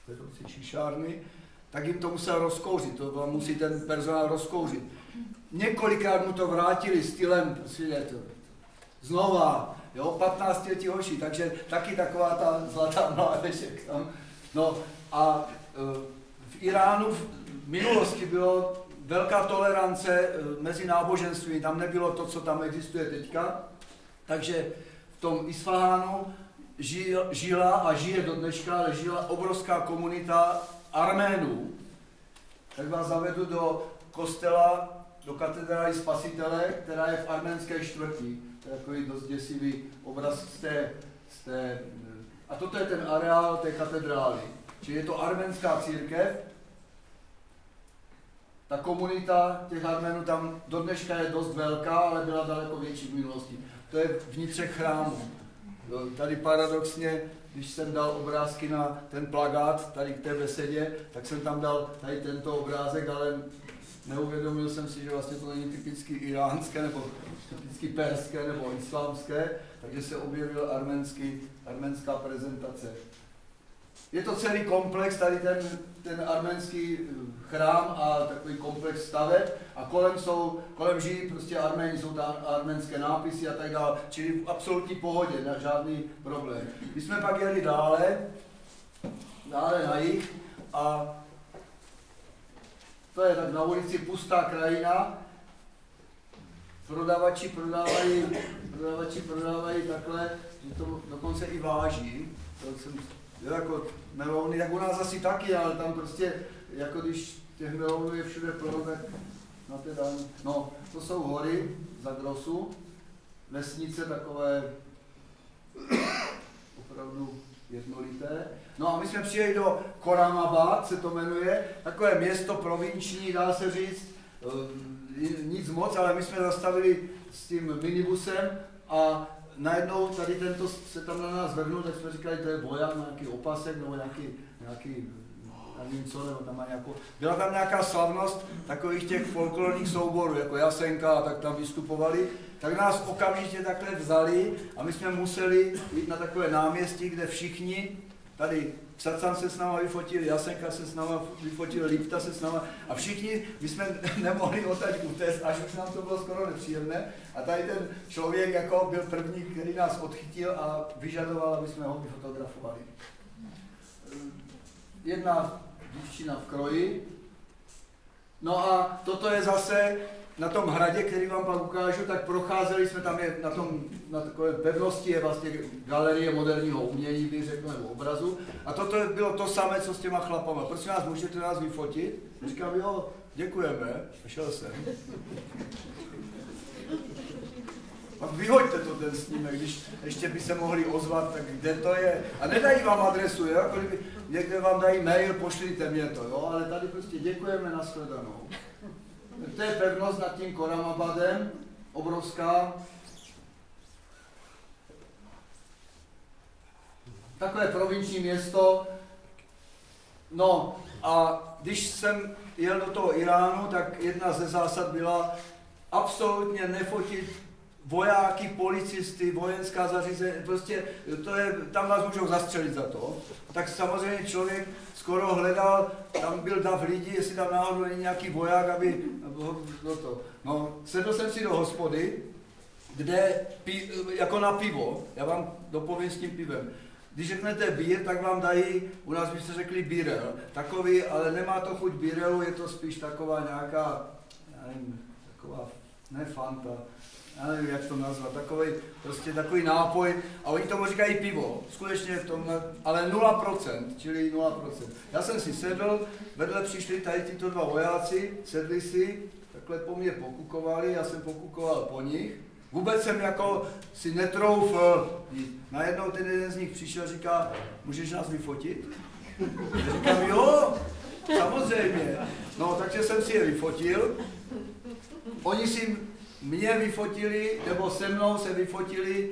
vedoucí šišárny, tak jim to musel rozkouřit, to musí ten personál rozkouřit. Několikrát mu to vrátili stylem, znova, jo, 15letí hoši, takže taky taková ta zlatá mládežek tam. No a v Iránu v minulosti bylo velká tolerance mezi náboženství, tam nebylo to, co tam existuje teďka, takže v tom Isfahánu žila a žije do dneška, ale žila obrovská komunita Arménů. Tak vás zavedu do kostela, do katedrály Spasitele, která je v arménské čtvrti. To je takový dost děsivý obraz z té a toto je ten areál té katedrály. Čili je to arménská církev. Ta komunita těch Arménů tam do dneška je dost velká, ale byla daleko větší v minulosti. To je vnitřek chrámu. Tady paradoxně, když jsem dal obrázky na ten plakát tady k té besedě, tak jsem tam dal tady tento obrázek, ale neuvědomil jsem si, že vlastně to není typicky iránské, nebo typicky perské, nebo islámské, takže se objevil arménská prezentace. Je to celý komplex, tady ten arménský chrám a takový komplex staveb a kolem žijí prostě Arméni, jsou tam arménské nápisy a tak dále, čili v absolutní pohodě, žádný problém. My jsme pak jeli dále na jih a to je tak na ulici pustá krajina, prodavači prodávají takhle, že to dokonce i váží. Jako melouny, tak u nás asi taky, ale tam prostě, jako když těch melounů je všude plno, tak na té dále. No, to jsou hory za Grosu, vesnice takové opravdu jednolité. No a my jsme přijeli do Khorramabad, se to jmenuje, takové město provinční, dá se říct, nic moc, ale my jsme zastavili s tím minibusem a najednou tady tento se tam na nás vrhnul, tak jsme říkali, to je voják, nějaký opasek, nebo nějaký nevím co, nebo tam má nějakou... Byla tam nějaká slavnost takových těch folklorních souborů, jako Jasenka, a tak tam vystupovali, tak nás okamžitě takhle vzali a my jsme museli jít na takové náměstí, kde všichni, tady Sacan se s náma vyfotil, Jasenka se s náma vyfotil, Lipta se s náma a všichni, my jsme nemohli odtaď utéct, až už nám to bylo skoro nepříjemné. A tady ten člověk jako byl první, který nás odchytil a vyžadoval, aby jsme ho vyfotografovali. Jedna dívčina v kroji. No a toto je zase na tom hradě, který vám pak ukážu, tak procházeli jsme tam, na takové pevnosti je vlastně galerie moderního umění, bych řekl, nebo obrazu. A toto bylo to samé, co s těma chlapama. Prosím vás, můžete nás vyfotit? Říkám, jo, děkujeme. A šel jsem. Pak vyhoďte to ten snímek, když ještě by se mohli ozvat, tak kde to je. A nedají vám adresu, jo? Kdyby někde vám dají mail, pošlite mě to, jo? Ale tady prostě děkujeme, nashledanou. To je pevnost nad tím Khorramabadem, obrovská. Takové provinční město. No a když jsem jel do toho Iránu, tak jedna ze zásad byla absolutně nefotit vojáky, policisty, vojenská zařízení, prostě to je, tam vás můžou zastřelit za to. Tak samozřejmě člověk skoro hledal, tam byl dav lidí, jestli tam náhodou není nějaký voják, aby to. No, sedl jsem si do hospody, kde, jako na pivo, já vám dopovím s tím pivem. Když řeknete bír, tak vám dají, u nás byste řekli bírel, takový, ale nemá to chuť bírelu, je to spíš taková nějaká, já nevím, taková, ne Fanta, já nevím, jak to nazvat, takový nápoj a oni tomu říkají pivo, skutečně v tom, ale 0%, čili 0%. Já jsem si sedl, vedle přišli tady tyto 2 vojáci, sedli si, takhle po mně pokukovali, já jsem pokukoval po nich Vůbec jsem jako si netroufl. Najednou ten jeden z nich přišel a říká, můžeš nás vyfotit? Já říkám, jo, samozřejmě. No, takže jsem si je vyfotil. Oni si mě vyfotili, nebo se mnou se vyfotili,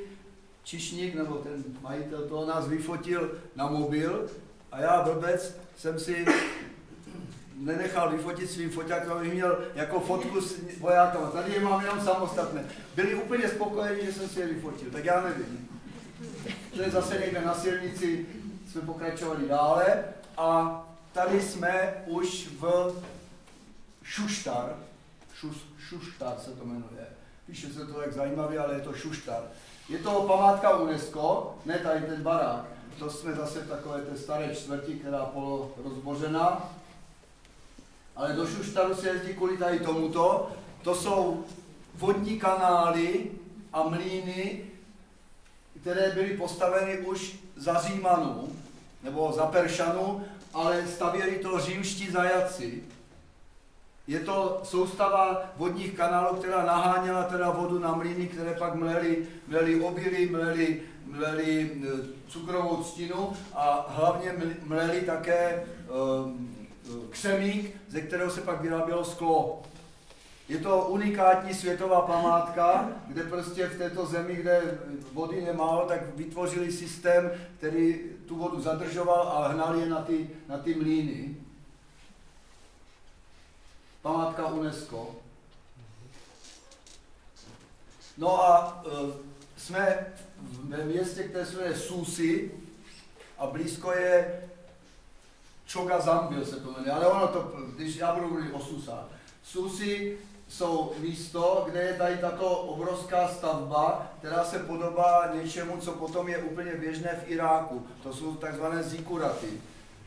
Čišník, nebo ten majitel toho nás vyfotil na mobil a já, blbec, jsem si nenechal vyfotit svým foťákem, abych měl jako fotku s vojákama. Tady je mám jenom samostatné. Byli úplně spokojeni, že jsem si je vyfotil, tak já nevím. To je zase někde na silnici, jsme pokračovali dále a tady jsme už v Šuštar. Šuštar se to jmenuje. Píše se to jak zajímavě, ale je to Šuštar. Je to památka UNESCO, ne tady ten barák. To jsme zase v takové té staré čtvrti, která polo rozbořená. Ale do Šuštaru se jezdí kvůli tady tomuto. To jsou vodní kanály a mlýny, které byly postaveny už za Římanů, nebo za Peršanů, ale stavěli to římští zajatci. Je to soustava vodních kanálů, která naháněla teda vodu na mlýny, které pak mleli obilí, mleli cukrovou třtinu a hlavně mleli také křemík, ze kterého se pak vyrábělo sklo. Je to unikátní světová památka, kde prostě v této zemi, kde vody je málo, tak vytvořili systém, který tu vodu zadržoval a hnal je na ty mlýny. Památka UNESCO. No a jsme ve městě, které se jmenuje Susi a blízko je Čogazambil se to jmenuje, ale ono to, když já budu mluvit o Susách. Susi jsou místo, kde je tady tato obrovská stavba, která se podobá něčemu, co potom je úplně běžné v Iráku. To jsou takzvané zikuraty.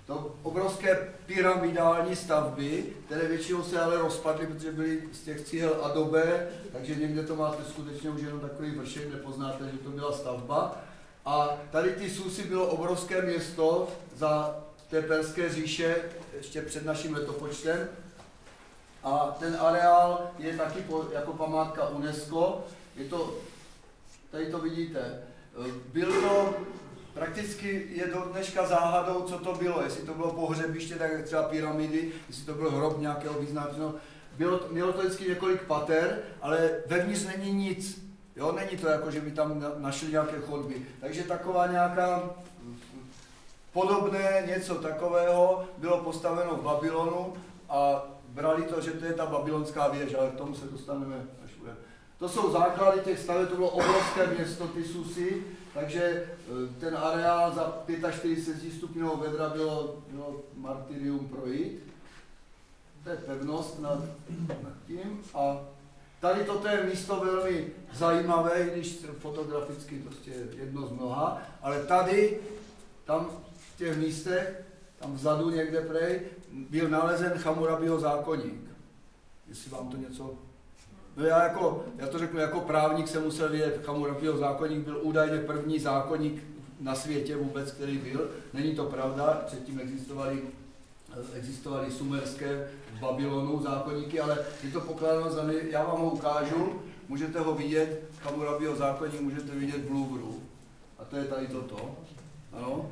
To obrovské pyramidální stavby, které většinou se ale rozpadly, protože byly z těch cihel adobe, takže někde to máte skutečně už jenom takový vršek, nepoznáte, že to byla stavba. A tady ty Susy bylo obrovské město za té Perské říše, ještě před naším letopočtem. A ten areál je taky jako památka UNESCO. Je to, tady to vidíte, byl to, prakticky je do dneška záhadou, co to bylo, jestli to bylo pohřebiště, tak třeba pyramidy, jestli to byl hrob nějakého význačného. Mělo to vždycky několik pater, ale vevnitř není nic. Jo? Není to jako, že by tam našli nějaké chodby. Takže taková nějaká podobné něco takového bylo postaveno v Babylonu a brali to, že to je ta babylonská věž, ale k tomu se dostaneme až bude. To jsou základy těch staveb, to bylo obrovské město, ty Susy, takže ten areál za 45 stupňového vedra bylo martyrium projít. To je pevnost nad tím. A tady toto je místo velmi zajímavé, když fotograficky prostě jedno z mnoha, ale tady, tam v těch místech, tam vzadu někde prej, byl nalezen Chamurabiho zákoník. Jestli vám to něco... No já to řeknu, jako právník jsem musel vědět, Chamurabiho zákoník byl údajně první zákoník na světě vůbec, který byl. Není to pravda, předtím existovaly sumerské v Babylonu zákoníky, ale je to pokládáno za já vám ho ukážu, můžete ho vidět, Chamurabiho zákoník můžete vidět v Louvru. A to je tady toto. Ano.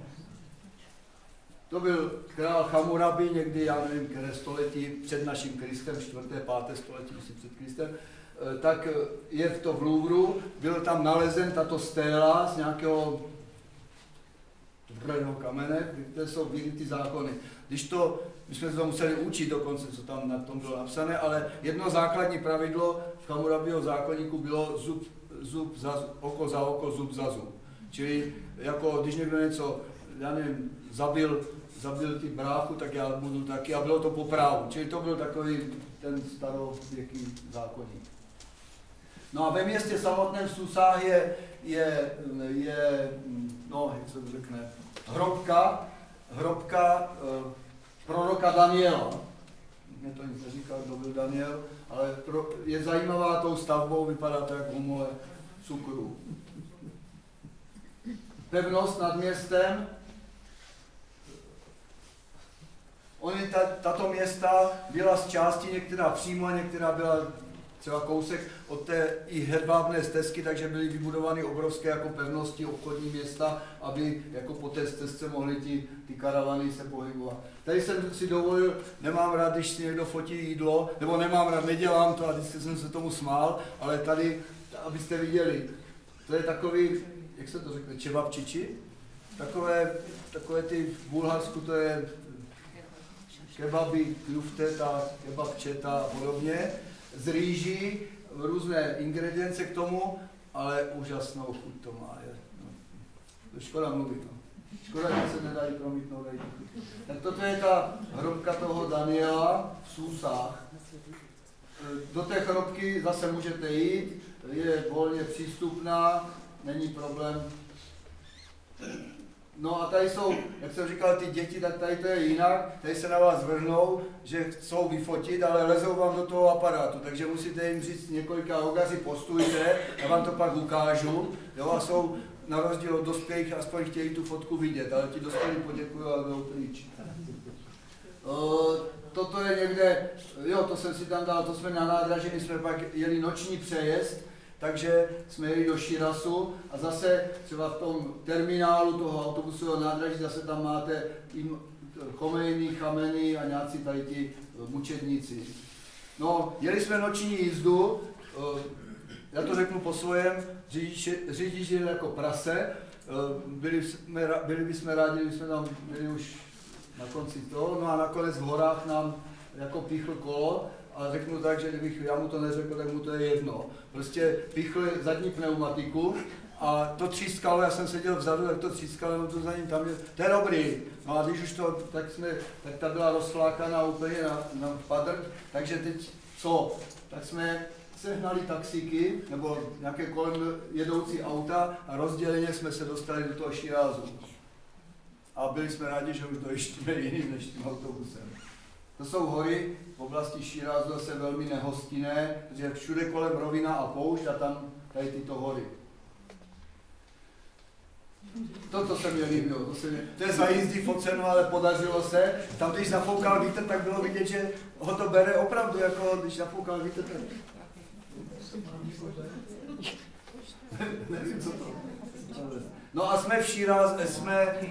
To byl král Chamurabi někdy, já nevím, které století před naším Kristem, 4. 5. století před Kristem, tak je to v Louvru, byl tam nalezen tato stéla z nějakého tvrdého kamene, kde jsou vyryty zákony. My jsme se to museli učit dokonce, co tam na tom bylo napsané, ale jedno základní pravidlo v Chamurabiho zákoníku bylo oko za oko, zub za zub. Čili jako když někdo něco, já nevím, zabil ty bráchu, tak já budu taky, a bylo to po právu. Čili to byl takový ten starověký zákoník. No a ve městě samotném v Susách je jak se to řekne, hrobka proroka Daniela. Mně to nic neříká, kdo byl Daniel, ale je zajímavá tou stavbou, vypadá to jako homole cukru. Pevnost nad městem. Tato města byla z části některá přímo a některá byla třeba kousek od té i hedvábné stezky, takže byly vybudovány obrovské jako pevnosti, obchodní města, aby jako po té stezce mohly ty karavany se pohybovat. Tady jsem si dovolil, nemám rád, když si někdo fotí jídlo, nebo nemám rád, nedělám to a vždycky jsem se tomu smál, ale tady, abyste viděli, to je takový, jak se to řekne, čevapčiči? Takové ty v Bulharsku to je kebaby, kjufteta, kebabčeta a podobně, z rýží, různé ingredience k tomu, ale úžasnou chuť to má. To škoda mluvit. No. Škoda, že se nedají promítnout. Tak toto je ta hrobka toho Daniela v Susách. Do té hrobky zase můžete jít, je volně přístupná, není problém. No a tady jsou, jak jsem říkal, ty děti, tak tady to je jinak, tady se na vás vrhnou, že chcou vyfotit, ale lezou vám do toho aparátu, takže musíte jim říct několika hogaři postujte, já vám to pak ukážu, jo, a jsou na rozdíl od dospělých, aspoň chtějí tu fotku vidět, ale ti dospělí poděkují a jdou pryč. Toto je někde, jo, to jsem si tam dal, to jsme na nádraží, my jsme pak jeli noční přejezd, takže jsme jeli do Širasu a zase třeba v tom terminálu toho autobusového nádraží zase tam máte Chomejny, Chameny a nějací tady ti mučedníci. No, jeli jsme noční jízdu, já to řeknu po svém, řidič jel jako prase, byli bychom rádi, kdyby jsme tam byli už na konci toho, no a nakonec v horách nám jako píchl kolo, a řeknu tak, že kdybych já mu to neřekl, tak mu to je jedno. Prostě píchli zadní pneumatiku a to třískalo, já jsem seděl vzadu, tak to třískalo, no to za ním tam je, to je dobrý. No a když už to, tak ta byla rozflákaná úplně na padr, takže teď co? Tak jsme sehnali taxíky, nebo nějaké kolem jedoucí auta a rozděleně jsme se dostali do toho Širázu. A byli jsme rádi, že už dojíždíme jiným než tím autobusem. To jsou hory v oblasti Šírázu zase velmi nehostinné, protože všude kolem rovina a poušť a tam tady tyto hory. Toto se mi líbilo, to je za jízdy foceno, ale podařilo se. Tam, když zafoukal vítr, tak bylo vidět, že ho to bere opravdu, jako když zafoukal vítr, tak... Nevím, co to. No a jsme v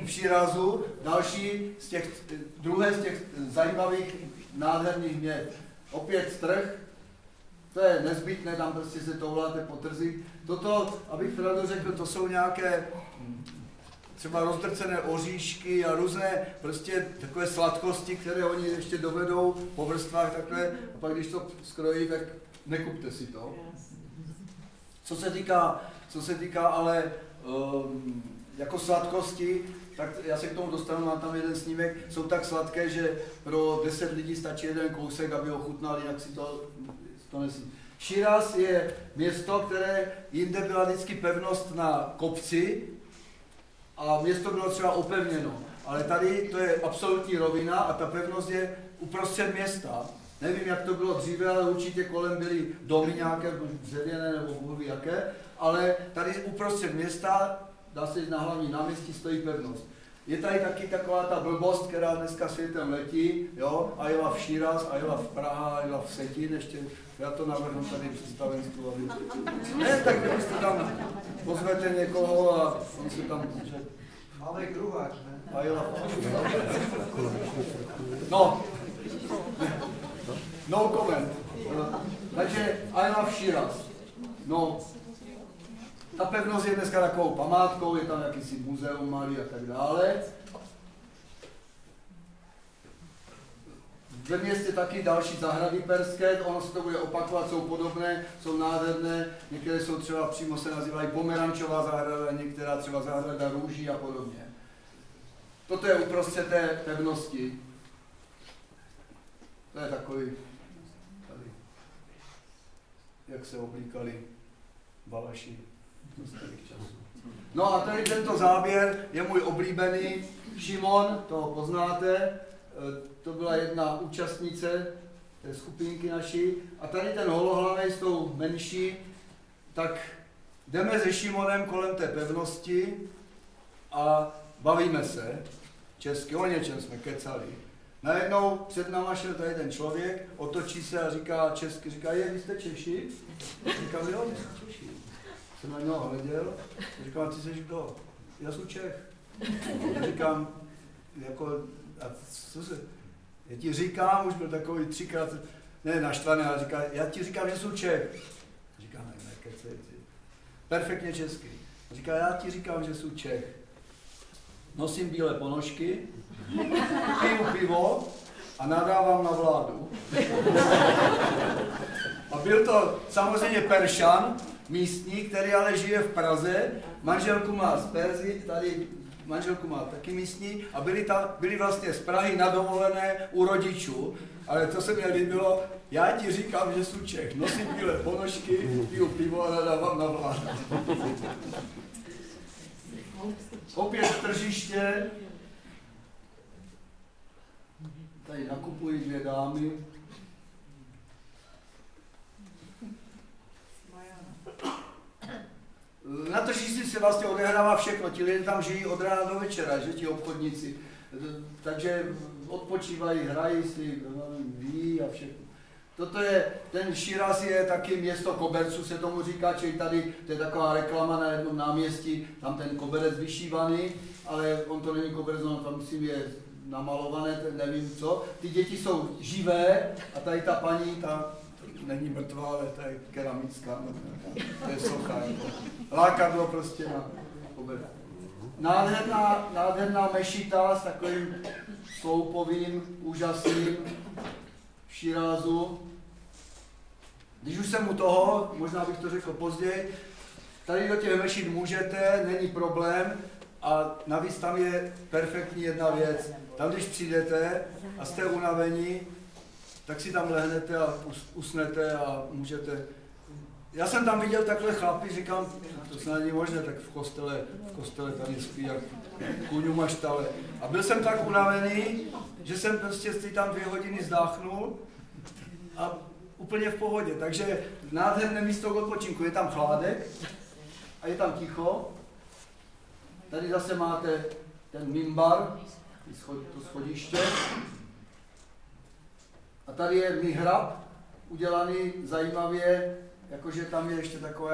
Šírázu, další z těch, druhé z těch zajímavých nádherných měst. Opět trh, to je nezbytné, tam prostě se touláte po trzích. Toto, abych pravdu řekl, to jsou nějaké třeba rozdrcené oříšky a různé prostě takové sladkosti, které oni ještě dovedou po vrstvách takhle, a pak když to skrojí, tak nekupte si to. Co se týká ale jako sladkosti, tak já se k tomu dostanu, mám tam jeden snímek, jsou tak sladké, že pro 10 lidí stačí jeden kousek, aby ho chutnali, jak si to nesí. Širáz je město, které jinde byla vždycky pevnost na kopci a město bylo třeba opevněno, ale tady to je absolutní rovina a ta pevnost je uprostřed města. Nevím, jak to bylo dříve, ale určitě kolem byly domy nějaké dřevěné nebo bůhví jaké, ale tady uprostřed města, dá se jít na hlavní náměstí, stojí pevnost. Je tady taky taková ta blbost, která dneska světem letí, jo, a jela v Šíraz, a jela v Praha, a jela v Vsetín, ještě, já to navrhnu tady v představenstvu, aby... Ne, tak kdybyste tam pozvete někoho a on se tam... Máme kruháč, ne? A jela No. No comment. Takže I love Širaz. No, ta pevnost je dneska takovou památkou, je tam jakýsi muzeum malý a tak dále. Ve městě taky další zahrady perské, ono se to bude opakovat, jsou podobné, jsou nádherné, některé jsou třeba přímo se nazývají pomerančová zahrada, některá třeba zahrada růží a podobně. Toto je uprostřed té pevnosti. To je takový, tady, jak se oblíkali Balaši do starých časů. No a tady tento záběr je můj oblíbený, Šimon, toho poznáte, to byla jedna účastnice té skupinky naší. A tady ten holohlavej s tou menší, tak jdeme se Šimonem kolem té pevnosti a bavíme se česky, o něčem jsme kecali. Najednou před náma šel tady ten člověk, otočí se a říká česky, říká, vy jste Češi? Říkám, jo, my jsme Češi. Jsem na něho hleděl, říkám, ty jsi kdo? Já jsem Čech. Říkám, jako, a co se, já ti říkám, už byl takový 3krát, ne naštvaný, ale říká, já ti říkám, že jsem Čech. Říkám, ne, kecej, perfektně česky. Říká, já ti říkám, že jsem Čech. Nosím bílé ponožky, piju pivo a nadávám na vládu. A byl to samozřejmě Peršan, místní, který ale žije v Praze, manželku má z Perzy, tady manželku má taky místní a byli vlastně z Prahy na dovolené u rodičů, ale to se mi líbilo, já ti říkám, že jsem Čech, nosím bílé ponožky, piju pivo a nadávám na vládu. Opět tržiště, tady nakupují 2 dámy. Na tržišti se vlastně odehrává všechno, ti lidé tam žijí od rána do večera, že ti obchodníci. Takže odpočívají, hrají si, ví a všechno. Toto je, ten Širaz je taky město koberců, se tomu říká, čili tady, to je taková reklama na jednom náměstí, tam ten koberec vyšívaný, ale on to není koberec, on tam myslím je namalované, nevím co. Ty děti jsou živé a tady ta paní, ta není mrtvá, ale ta je keramická, to je socha, lákadlo prostě na koberec. Nádherná mešita s takovým sloupovým, úžasným v Širázu. Když už jsem u toho, možná bych to řekl později, tady do těch mešit můžete, není problém a navíc tam je perfektní jedna věc. Tam, když přijdete a jste unavení, tak si tam lehnete a usnete a můžete. Já jsem tam viděl takhle chlapy, říkám, to snad není možné, tak v kostele tady spí jak kůňu maštale. A byl jsem tak unavený, že jsem prostě si tam 2 hodiny zdáchnul a úplně v pohodě. Takže nádherné místo k odpočinku, je tam chládek a je tam ticho. Tady zase máte ten mimbar, to schodiště. A tady je mihrab, udělaný zajímavě, jakože tam je ještě taková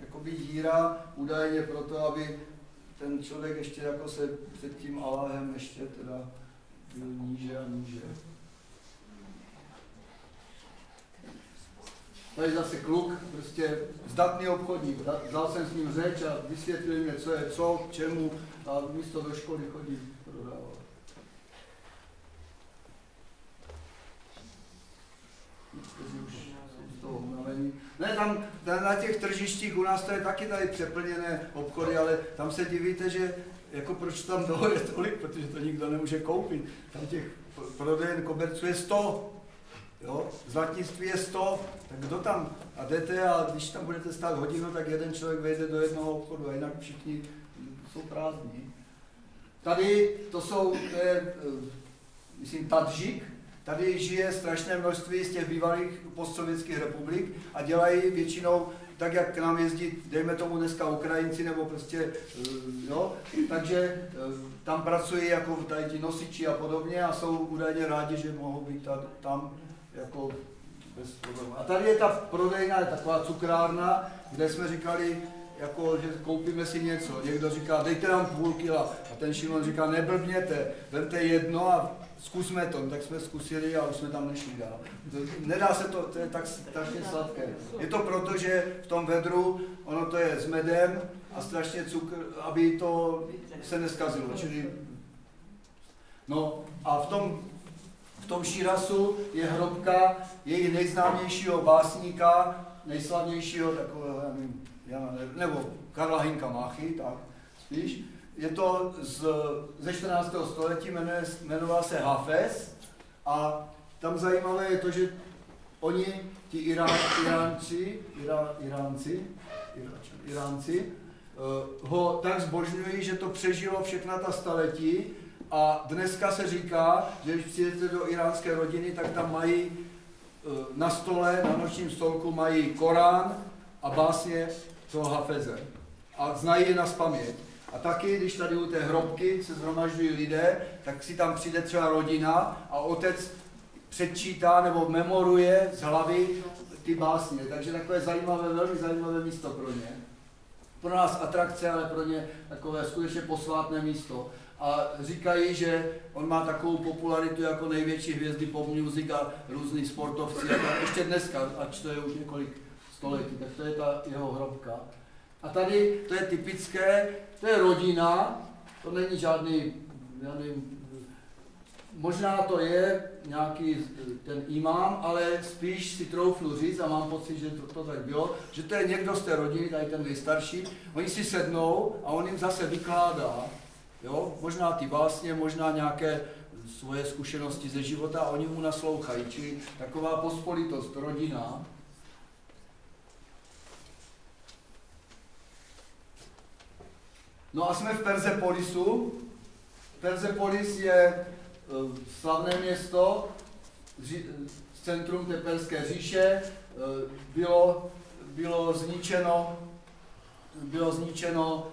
jakoby díra, údajně proto, aby ten člověk ještě jako se před tím Allahem ještě teda byl níže a níže. Tady zase kluk, prostě zdatný obchodník, dal jsem s ním řeč a vysvětlil mě, co je co, k čemu a místo do školy chodí prodávat. Ne, tam na těch tržištích u nás to je taky tady přeplněné obchody, ale tam se divíte, že jako proč tam toho je tolik, protože to nikdo nemůže koupit. Tam těch prodejen koberců je 100, jo? Zlatnictví je 100, tak kdo tam a jdete a když tam budete stát hodinu, tak jeden člověk vejde do jednoho obchodu a jinak všichni jsou prázdní. Tady to je, myslím, Tadžik. Tady žije strašné množství z těch bývalých postsovětských republik a dělají většinou tak, jak k nám jezdí, dejme tomu dneska Ukrajinci nebo prostě, jo, takže tam pracují jako tady ti nosiči a podobně a jsou údajně rádi, že mohou být tam jako bez problémů. A tady je ta prodejna, je taková cukrárna, kde jsme říkali, jako, že koupíme si něco. Někdo říká, dejte nám půl kila. A ten Šimon říká, neblbněte, vemte jedno a zkusme to. No, tak jsme zkusili a už jsme tam nešli dál. Nedá se to, to je tak strašně sladké. Je to proto, že v tom vedru, ono to je s medem a strašně cukr, aby to se neskazilo. Čili, no a v tom Širasu je hrobka jejich nejznámějšího básníka, nejslavnějšího takového, já nevím, nebo Karla Hynka Máchy, tak spíš. Je to ze 14. století, jmenoval se Hafez a tam zajímavé je to, že oni, ti Iránci, ho tak zbožňují, že to přežilo všechna ta staletí a dneska se říká, že když přijdete do iránské rodiny, tak tam mají na stole, na nočním stolku mají Korán a básně toho Hafeze. A znají je nazpaměť. A taky, když tady u té hrobky se shromažďují lidé, tak si tam přijde třeba rodina a otec předčítá nebo memoruje z hlavy ty básně. Takže takové zajímavé, velmi zajímavé místo pro ně. Pro nás atrakce, ale pro ně takové skutečně posvátné místo. A říkají, že on má takovou popularitu jako největší hvězdy pop music a různý sportovci. A ještě dneska, ač to je už několik století, tak to je ta jeho hrobka. A tady to je typické, to je rodina, to není žádný, já nevím, možná to je nějaký ten imám, ale spíš si troufnu říct, a mám pocit, že to tak bylo, že to je někdo z té rodiny, tady ten nejstarší, oni si sednou a on jim zase vykládá, jo, možná ty básně, možná nějaké svoje zkušenosti ze života a oni mu naslouchají, čili taková pospolitost, rodina. No a jsme v Persepolisu. Persepolis je slavné město, centrum té Perské říše, bylo zničeno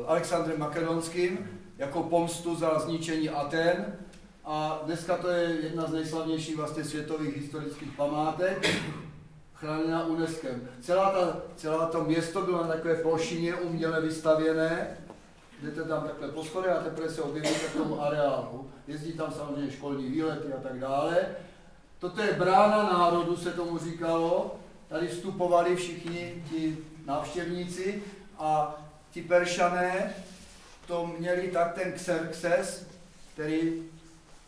Alexandrem Makedonským jako pomstu za zničení Aten a dneska to je jedna z nejslavnějších vlastně světových historických památek, chráněná UNESCOem. Celá to město bylo na takové plošině uměle vystavěné, jdete tam takhle po schodech a teprve se objevíte v tom areálu. Jezdí tam samozřejmě školní výlety a tak dále. Toto je brána národu, se tomu říkalo. Tady vstupovali všichni ti návštěvníci a ti Peršané to měli tak ten Xerxes, který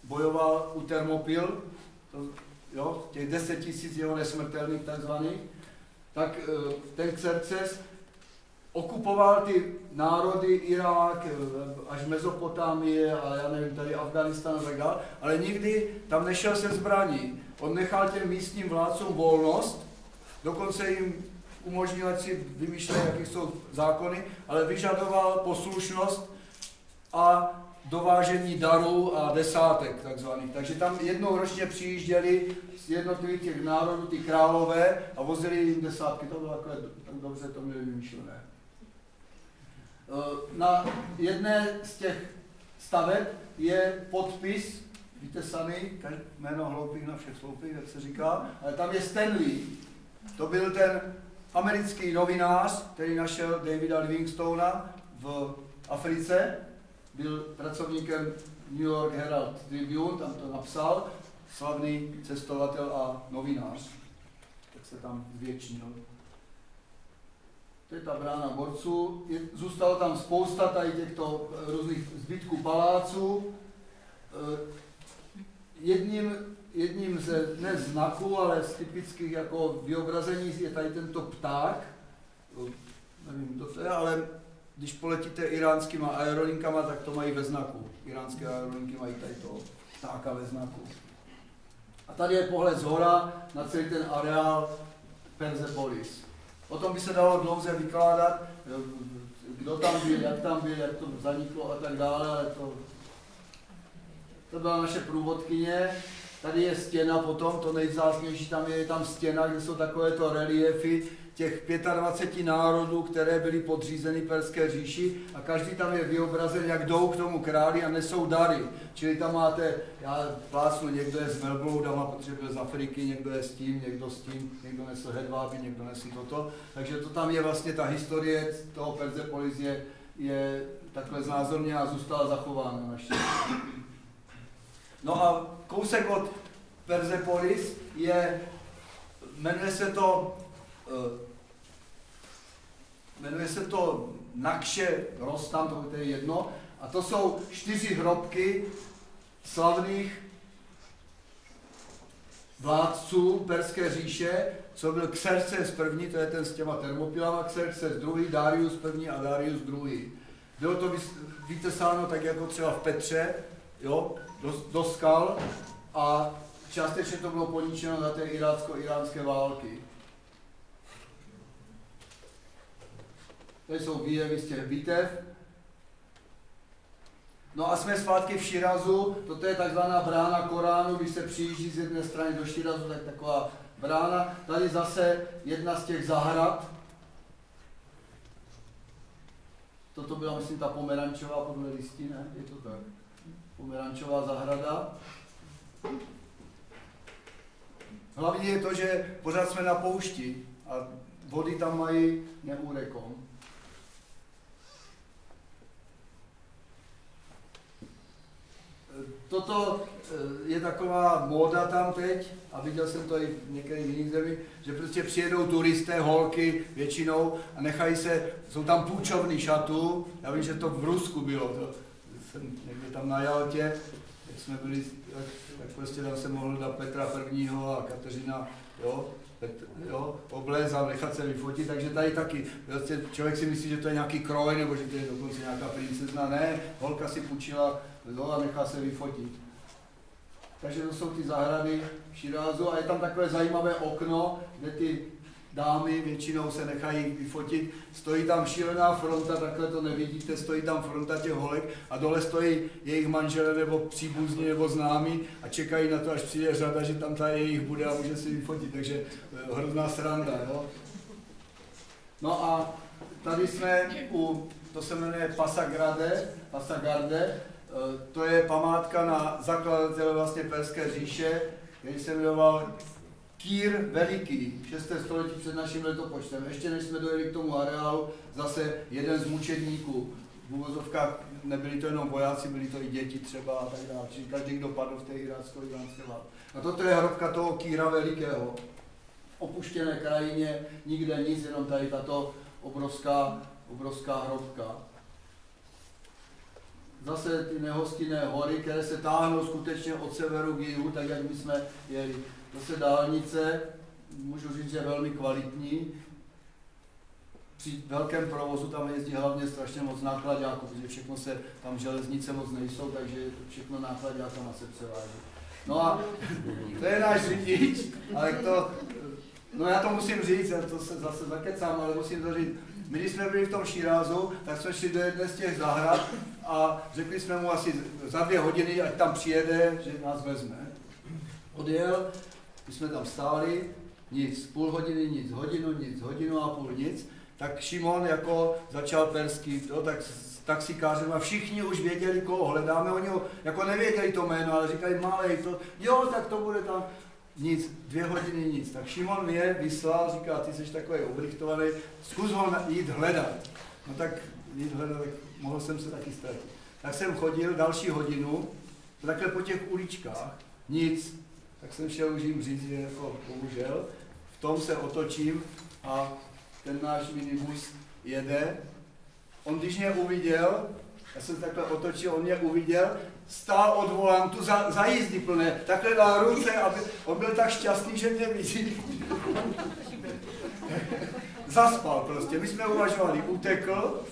bojoval u Termopil, jo, těch 10 000 jeho nesmrtelných takzvaných, tak ten Xerxes okupoval ty národy, Irák, až Mezopotámie a já nevím, tady Afghánistán a tak dále, ale nikdy tam nešel se zbraní. On nechal těm místním vládcům volnost, dokonce jim umožnil, ať si vymýšlejí, jaké jsou zákony, ale vyžadoval poslušnost a dovážení darů a desátek takzvaných. Takže tam jednou ročně přijížděli z jednotlivých těch národů ty králové a vozili jim desátky. To bylo takové, tak dobře to měli vymýšlené. Na jedné z těch staveb je podpis vytesaný, jméno hloupých na všech sloupých, jak se říká, ale tam je Stanley. To byl ten americký novinář, který našel Davida Livingstona v Africe, byl pracovníkem New York Herald Tribune, tam to napsal, slavný cestovatel a novinář, tak se tam zvětšnil. To je ta brána borců. Zůstalo tam spousta tady těchto různých zbytků paláců. Jedním ze ne znaků, ale z typických jako vyobrazení je tady tento pták. Nevím, kdo to je, ale když poletíte iránskýma aerolinkama, tak to mají ve znaku. Iránské aerolinky mají tady toho ptáka ve znaku. A tady je pohled zhora na celý ten areál Persepolis. O tom by se dalo dlouze vykládat, kdo tam byl, jak to zaniklo a tak dále, ale to byla naše průvodkyně. Tady je stěna potom, to nejvzácnější tam je tam stěna, kde jsou takovéto reliefy těch 25 národů, které byly podřízeny Perské říši a každý tam je vyobrazen, jak jdou k tomu králi a nesou dary. Čili tam máte, já plácnu, někdo je s velbloudama, protože byl z Afriky, někdo je s tím, někdo nesl hedváby, někdo nesl toto. Takže to tam je vlastně ta historie toho Persepolis je takhle znázorně a zůstala zachována naštěstí. No a kousek od Persepolis jmenuje se to Nakše Rostam, to je jedno, a to jsou 4 hrobky slavných vládců Perské říše, co byl Xerxes I, to je ten s těma termopilama, Xerxes II, Darius I a Darius II. Bylo to vytesáno tak jako třeba v Petře, jo, do skal a částečně to bylo poničeno za té irácko-iránské války. Tady jsou výjevy z těch bitev. No a jsme zpátky v Širazu, toto je takzvaná brána Koránu, když se přijíždí z jedné strany do Širazu, tak taková brána. Tady zase jedna z těch zahrad. toto byla, myslím, ta pomerančová podle listy, ne? Je to tak? Pomerančová zahrada. Hlavně je to, že pořád jsme na poušti a vody tam mají neúrekom. Toto je taková móda tam teď, a viděl jsem to i v některých jiných zemích, že prostě přijedou turisté, holky většinou a nechají se, jsou tam půjčovny šatů. Já vím, že to v Rusku bylo, to jsem někde tam na Jaltě, jak jsme byli, tak prostě tam se mohl dát Petra I. A Kateřina, oblézt a nechat se vyfotit, takže tady taky, prostě člověk si myslí, že to je nějaký kroj, nebo že to je dokonce nějaká princezna, ne, holka si půjčila a nechá se vyfotit. Takže to jsou ty zahrady v Širázu a je tam takové zajímavé okno, kde ty dámy většinou se nechají vyfotit. Stojí tam šílená fronta, takhle to nevidíte, stojí tam fronta těch holek a dole stojí jejich manželé nebo příbuzní nebo známí a čekají na to, až přijde řada, že tam ta jejich bude a může si vyfotit, takže hrozná sranda, jo. No a tady jsme to se jmenuje Pasagarde, to je památka na zakladatele vlastně Perské říše, který se jmenoval Kýr Veliký, 6. století před naším letopočtem. Ještě než jsme dojeli k tomu areálu, zase jeden z mučedníků. V uvozovkách nebyli to jenom vojáci, byli to i děti třeba a tak dále. Čili každý, kdo padl v té irácko-iránské válce. A toto je hrobka toho Kýra Velikého. V opuštěné krajině, nikde nic, jenom tady tato obrovská hrobka. Zase ty nehostinné hory, které se táhnou skutečně od severu k jihu, tak jak my jsme jeli. Zase dálnice, můžu říct, že je velmi kvalitní. Při velkém provozu tam jezdí hlavně strašně moc nákladáků, protože všechno tam železnice moc nejsou, takže všechno nákladákama se převáží. No a to je náš řidič, ale já to musím říct, já to se zase zakecám, ale musím to říct. My, když jsme byli v tom Širázu, tak jsme šli do jedné z těch zahrad a řekli jsme mu asi za 2 hodiny, ať tam přijede, že nás vezme. Odjel, když jsme tam stáli, nic, půl hodiny nic, hodinu a půl nic, tak Šimon jako začal persky, tak s taxikářem a všichni už věděli, koho hledáme, oni ho jako nevěděli to jméno, ale říkali malej, tak to bude tam. Nic, 2 hodiny nic. Tak Šimon mě vyslal, říká, ty jsi takový obrichtovaný, zkus ho jít hledat. No tak jít hledat, tak mohl jsem se taky ztratit. Tak jsem chodil další hodinu, takhle po těch uličkách, nic. Tak jsem šel už jim říct, že jako bohužel, v tom se otočím a ten náš minibus jede. On když mě uviděl, já jsem takhle otočil, on mě uviděl, stál od volantu za jízdy plné, takhle dal ruce, aby on byl tak šťastný, že mě vidí. Zaspal prostě. My jsme uvažovali, utekl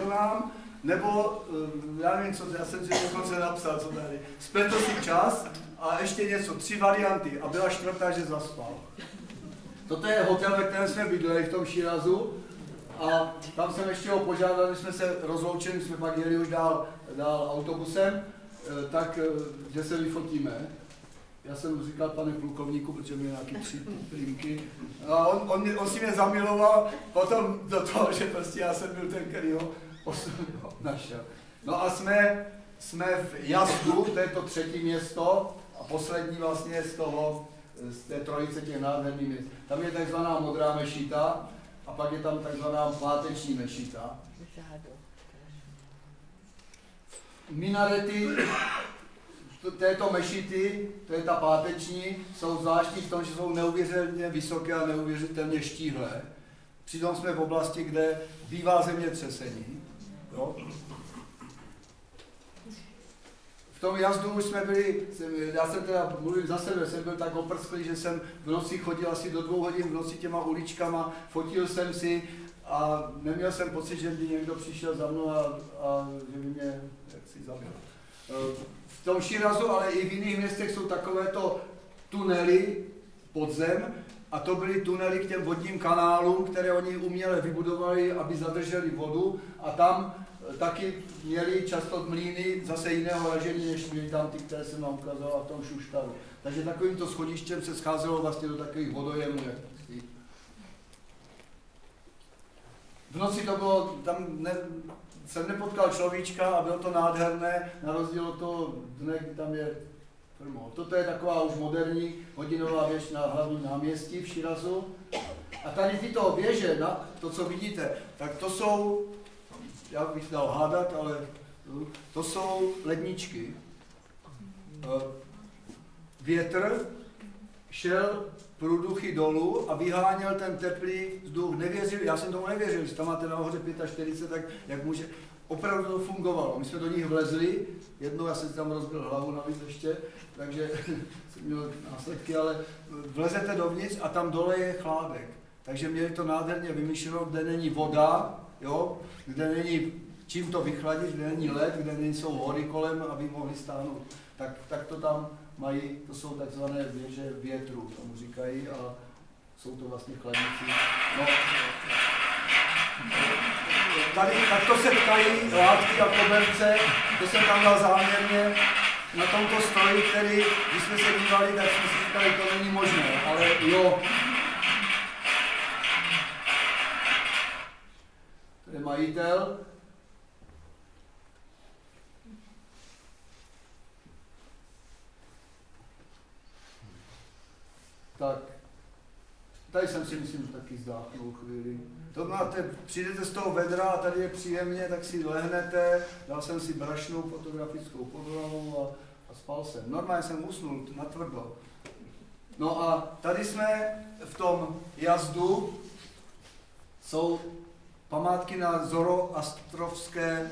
nám, nebo já nevím, co, já jsem si dokonce napsal, co tady. Spletl si čas a ještě něco, 3 varianty a byla 4., že zaspal. Toto je hotel, ve kterém jsme bydleli v tom Širázu. A tam jsem ještě ho požádal, když jsme se rozloučili, jsme pak jeli už dál autobusem, tak, že se vyfotíme. Já jsem říkal pane plukovníku, protože měl nějaký 3 plínky. A on si mě zamiloval potom do toho, že prostě já jsem byl ten, který ho našel. No a jsme v Jazdu, to je to 3. město a poslední vlastně z té trojice těch nádherných měst. Tam je takzvaná modrá mešita. A pak je tam takzvaná páteční mešita. Minarety této mešity, to je ta páteční, jsou zvláštní v tom, že jsou neuvěřitelně vysoké a neuvěřitelně štíhlé. Přitom jsme v oblasti, kde bývá zemětřesení. Jo? V tom Jazdu už jsme byli, já jsem teda mluvím za sebe, jsem byl tak oprsklý, že jsem v noci chodil asi do 2 hodin v noci těma uličkama, fotil jsem si a neměl jsem pocit, že by někdo přišel za mnou a že by mě jaksi zabil. V tom Širázu, ale i v jiných městech jsou takovéto tunely pod zem a to byly tunely k těm vodním kanálům, které oni uměle vybudovali, aby zadrželi vodu a tam taky měli často mlýny zase jiného ražení, než měli tam ty, které jsem vám ukazoval v tom Šuštaru. Takže takovýmto schodištěm se scházelo vlastně do takových vodojemů. v noci to bylo, jsem nepotkal človíčka a bylo to nádherné, na rozdíl od toho dne, kdy tam je firmo. Toto je taková už moderní hodinová věž na hlavním náměstí v Širazu. A tady tyto věže, to, co vidíte, tak to jsou, já bych dal hádat, ale to jsou ledničky. Větr šel průduchy dolů a vyháněl ten teplý vzduch. Já jsem tomu nevěřil, že tam máte nahoře 45, tak jak může. Opravdu to fungovalo. My jsme do nich vlezli, jednou já jsem si tam rozbil hlavu navíc ještě, takže jsem měl následky, ale vlezete dovnitř a tam dole je chládek. Takže měli to nádherně vymyšleno, kde není voda, jo? Kde není čím to vychladit, kde není led, kde nejsou hory kolem, aby mohli stáhnout. Tak to tam mají, to jsou takzvané věže větru, tomu říkají, a jsou to vlastně chladníci. No. Tady takto se tkají látky a koberce, to jsem tam dal záměrně na tomto stroji, který, když jsme se dívali, tak jsme si říkali, to není možné, ale jo. To je majitel. Tak, tady jsem si myslím taky zdáchnul chvíli. To máte, přijdete z toho vedra a tady je příjemně, tak si lehnete, dal jsem si brašnou fotografickou podlahu a spal jsem. Normálně jsem usnul, natvrdo. No a tady jsme v tom jazdu, jsou památky na zoroastrovské,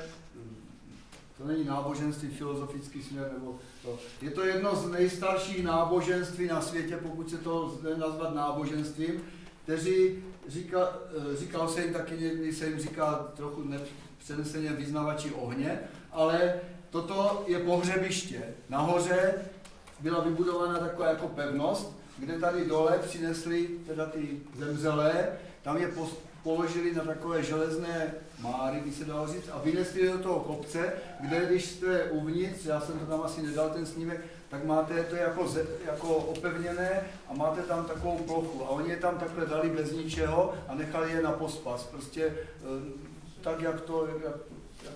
to není náboženství, filozofický směr, nebo to. Je to jedno z nejstarších náboženství na světě, pokud se to jde nazvat náboženstvím, kteří říkal se jim taky, někdy se jim říká trochu přeneseně vyznavači ohně, ale toto je pohřebiště. Nahoře byla vybudována taková jako pevnost, kde tady dole přinesli teda ty zemřelé, tam je položili na takové železné máry, by se dalo říct, a vynesli do toho kopce, kde když jste uvnitř, já jsem to tam asi nedal ten snímek, tak máte to jako opevněné a máte tam takovou plochu. A oni je tam takhle dali bez ničeho a nechali je na pospas. Prostě tak, jak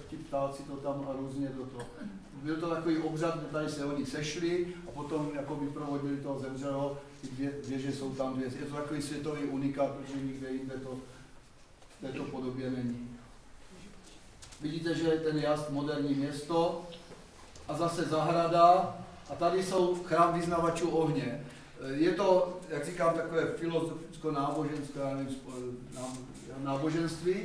ti ptáci to tam a různě do toho. Byl to takový obřad, kde tady se oni sešli a potom jako vyprovodili toho zemřelého, ty věže jsou tam dvě. Je to takový světový unikát, protože nikde jinde to v této podobě není. Vidíte, že je ten jazd moderní město a zase zahrada a tady jsou chrám vyznavačů ohně. Je to, jak říkám, takové filozoficko-náboženské náboženství.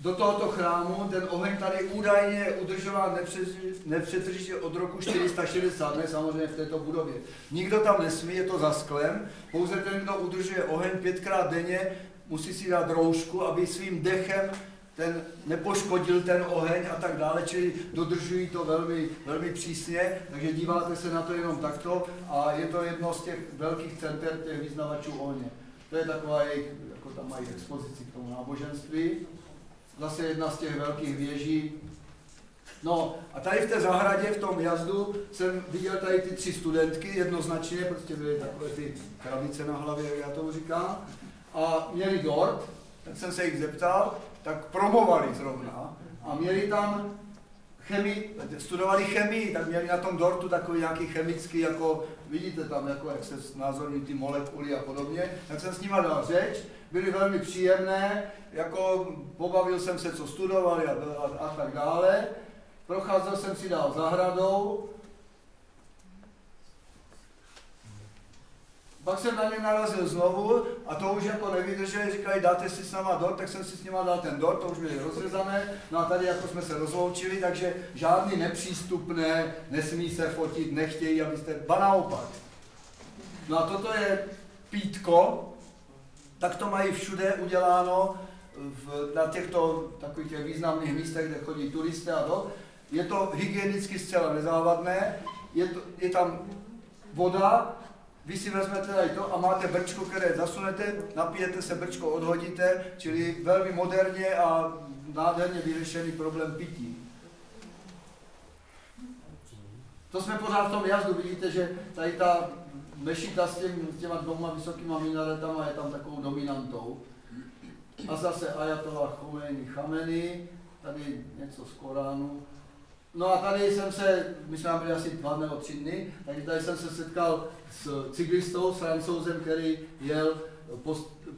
Do tohoto chrámu ten oheň tady údajně je udržován nepřetržitě od roku 460, ne samozřejmě v této budově. Nikdo tam nesmí, je to za sklem, pouze ten, kdo udržuje oheň 5krát denně, musí si dát roušku, aby svým dechem nepoškodil ten oheň a tak dále, čili dodržují to velmi, velmi přísně, takže díváte se na to jenom takto a je to jedno z těch velkých center těch vyznavačů ohně. To je taková jejich, jako tam mají expozici k tomu náboženství. Zase jedna z těch velkých věží. No a tady v té zahradě, v tom jazdu, jsem viděl tady ty 3 studentky, jednoznačně, prostě byly takové ty krabice na hlavě, jak já tomu říkám, a měli dort, tak jsem se jich zeptal, tak promovali zrovna a měli tam studovali chemii, tak měli na tom dortu takový nějaký chemický, jako vidíte tam, jako jak se znázorní ty molekuly a podobně, tak jsem s nimi dal řeč, byly velmi příjemné, jako pobavil jsem se, co studovali a tak dále, procházel jsem si dál zahradou, pak jsem na ně narazil znovu a to už jako nevydrželi, říkali, dáte si s náma dort, tak jsem si s nima dal ten dort, to už měli rozřezané, no a tady jako jsme se rozloučili, takže žádný nepřístupné, nesmí se fotit, nechtějí, abyste, ba naopak. No a toto je pítko, tak to mají všude uděláno na těchto takových těch významných místech, kde chodí turisté a to. Je to hygienicky zcela nezávadné, je tam voda, vy si vezmete tady to a máte brčko, které zasunete, napijete se, brčko odhodíte, čili velmi moderně a nádherně vyřešený problém pití. To jsme pořád v tom jazdu, vidíte, že tady ta mešita s těma 2 vysokýma minaretama je tam takovou dominantou. A zase Ajatollah Chamenei, tady něco z Koránu. No a tady jsem se, my jsme byli asi 2 nebo 3 dny, takže tady jsem se setkal s cyklistou, s Francouzem, který jel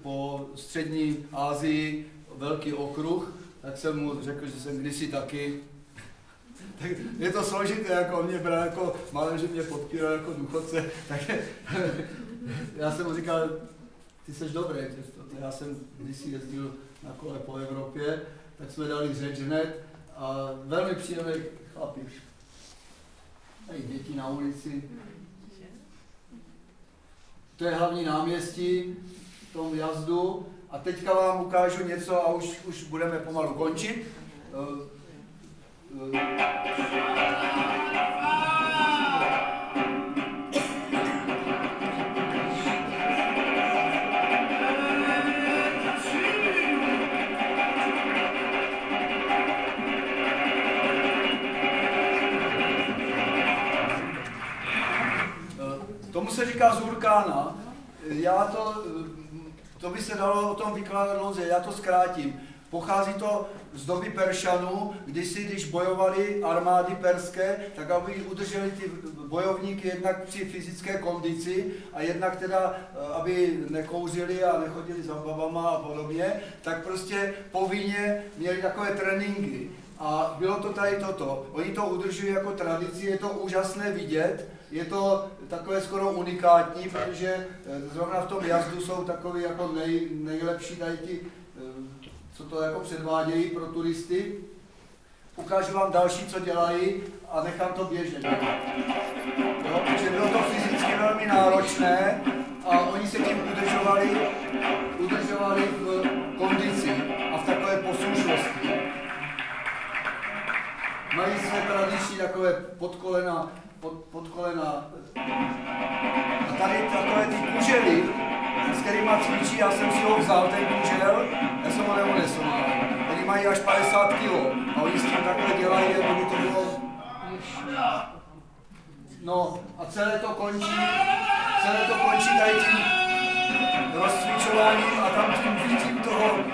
po střední Asii velký okruh, tak jsem mu řekl, že jsem kdysi taky. Tak je to složité, jako on mě bral jako malé, že mě podpíral jako důchodce, takže já jsem mu říkal, ty jsi dobrý, já jsem kdysi jezdil na kole po Evropě, tak jsme dali řeč hned a velmi příjemný chlapík. Tady děti na ulici. To je hlavní náměstí v tom jazdu a teďka vám ukážu něco a už budeme pomalu končit. Tomu se říká Zurkána. To by se dalo o tom vykládat dlouze, já to zkrátím. Pochází to z doby Peršanů, když bojovali armády perské, tak aby udrželi ty bojovníky jednak při fyzické kondici a jednak teda, aby nekouřili a nechodili za babama a podobně, tak prostě povinně měli takové tréninky. A bylo to tady toto. Oni to udržují jako tradici, je to úžasné vidět, je to takové skoro unikátní, protože zrovna v tom jazdu jsou takový jako nejlepší tady ti, co to jako předvádějí pro turisty. Ukážu vám další, co dělají a nechám to běžet. Jo, protože bylo to fyzicky velmi náročné a oni se tím udržovali v kondici a v takové poslušnosti. Mají své tradiční takové podkolena. A tady takové ty kužely, s kterými cvičí, já jsem si ho vzal, ten kužel, já jsem ho neunesl. Oni mají až 50 kg a oni s tím takhle dělají, jako by to bylo... No a celé to končí tady tím rozcvičováním a tam tím vidím toho...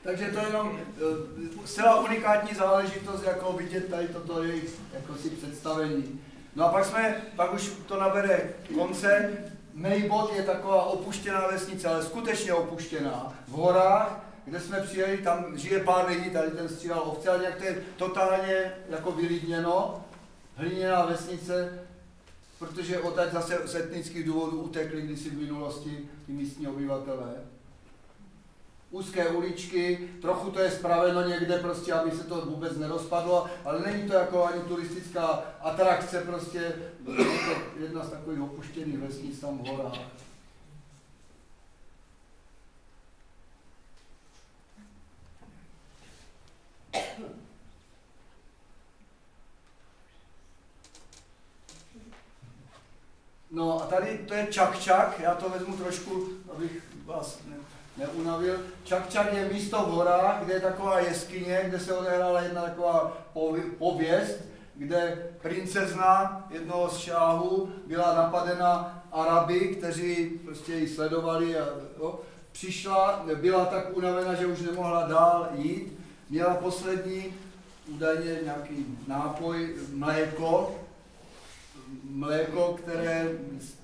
Takže to je jenom zcela unikátní záležitost, jako vidět tady toto jejich jako si představení. No a pak už to nabere konce. Mejbot je taková opuštěná vesnice, ale skutečně opuštěná. V horách, kde jsme přijeli, tam žije pár lidí, tady ten střílel ovce, ale nějak to je totálně jako vylidněno. Hliněná vesnice, protože odtaď zase z etnických důvodů utekli kdysi v minulosti ty místní obyvatelé. Úzké uličky, trochu to je spraveno někde prostě, aby se to vůbec nerozpadlo, ale není to jako ani turistická atrakce, prostě je to jedna z takových opuštěných vesnic tam v horách. No a tady to je Čakčak, já to vezmu trošku, abych vás neunavil. Čakčak je místo v horách, kde je taková jeskyně, kde se odehrála jedna taková pověst, kde princezna jednoho z šáhů byla napadena Araby, kteří prostě ji sledovali a přišla, byla tak unavena, že už nemohla dál jít, měla poslední údajně nějaký nápoj, mléko, které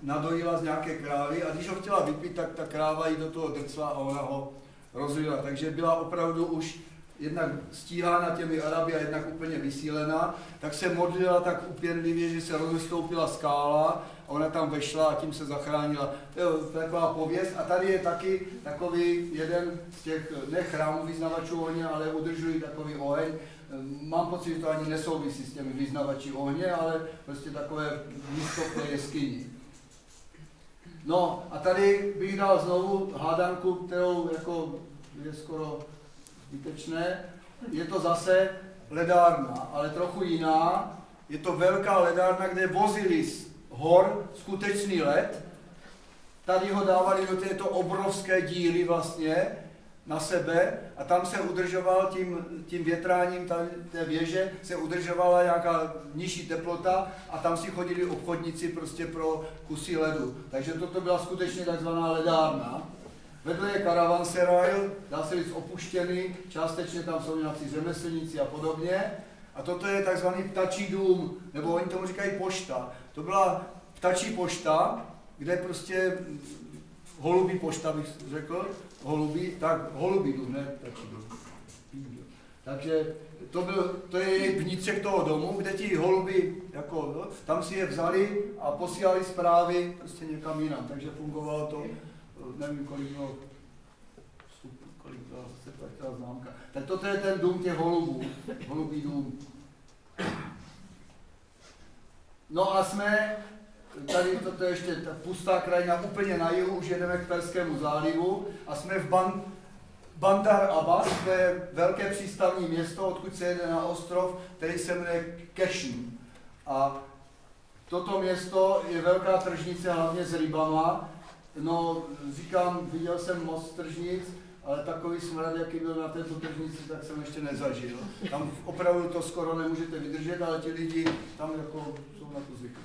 nadojila z nějaké krávy a když ho chtěla vypít, tak ta kráva jí do toho drcla a ona ho rozlila. Takže byla opravdu už jednak stíhána těmi Araby a jednak úplně vysílená, tak se modlila tak upěnlivě, že se rozestoupila skála a ona tam vešla a tím se zachránila. To je taková pověst a tady je taky takový jeden z těch ne chrámů vyznavačů ohně, ale udržují takový oheň. Mám pocit, že to ani nesouvisí s těmi vyznavači ohně, ale prostě takové místo v té jeskyni. No a tady bych dal znovu hádanku, kterou jako je skoro zbytečné. Je to zase ledárna, ale trochu jiná. Je to velká ledárna, kde vozili z hor skutečný led tady ho dávali do této obrovské díry vlastně na sebe a tam se udržoval tím větráním té věže, se udržovala nějaká nižší teplota a tam si chodili obchodníci prostě pro kusy ledu. Takže toto byla skutečně takzvaná ledárna. Vedle je karavanseraj, dá se říct opuštěný, částečně tam jsou nějací řemeslníci a podobně. A toto je takzvaný ptačí dům, nebo oni tomu říkají pošta. To byla ptačí pošta, kde prostě holubí pošta bych řekl, holubí dům, ne ptačí dům. Takže to je její vnitřek toho domu, kde ti holubi, jako, tam si je vzali a posílali zprávy prostě někam jinam. Takže fungovalo to, nevím kolik bylo vstupů, kolik byla zase známka. Tak toto je ten dům těch holubů, holubí dům. No a jsme, tady toto je ještě ta pustá krajina úplně na jihu, už jedeme k Perskému zálivu a jsme v Bandar Abbas, to je velké přístavní město, odkud se jede na ostrov, který se jmenuje Kešn. A toto město je velká tržnice, hlavně s rybama. No, říkám, viděl jsem moc tržnic, ale takový smrad, jaký byl na této tržnici, tak jsem ještě nezažil. Tam opravdu to skoro nemůžete vydržet, ale ti lidi tam jako jsou na to zvyklí.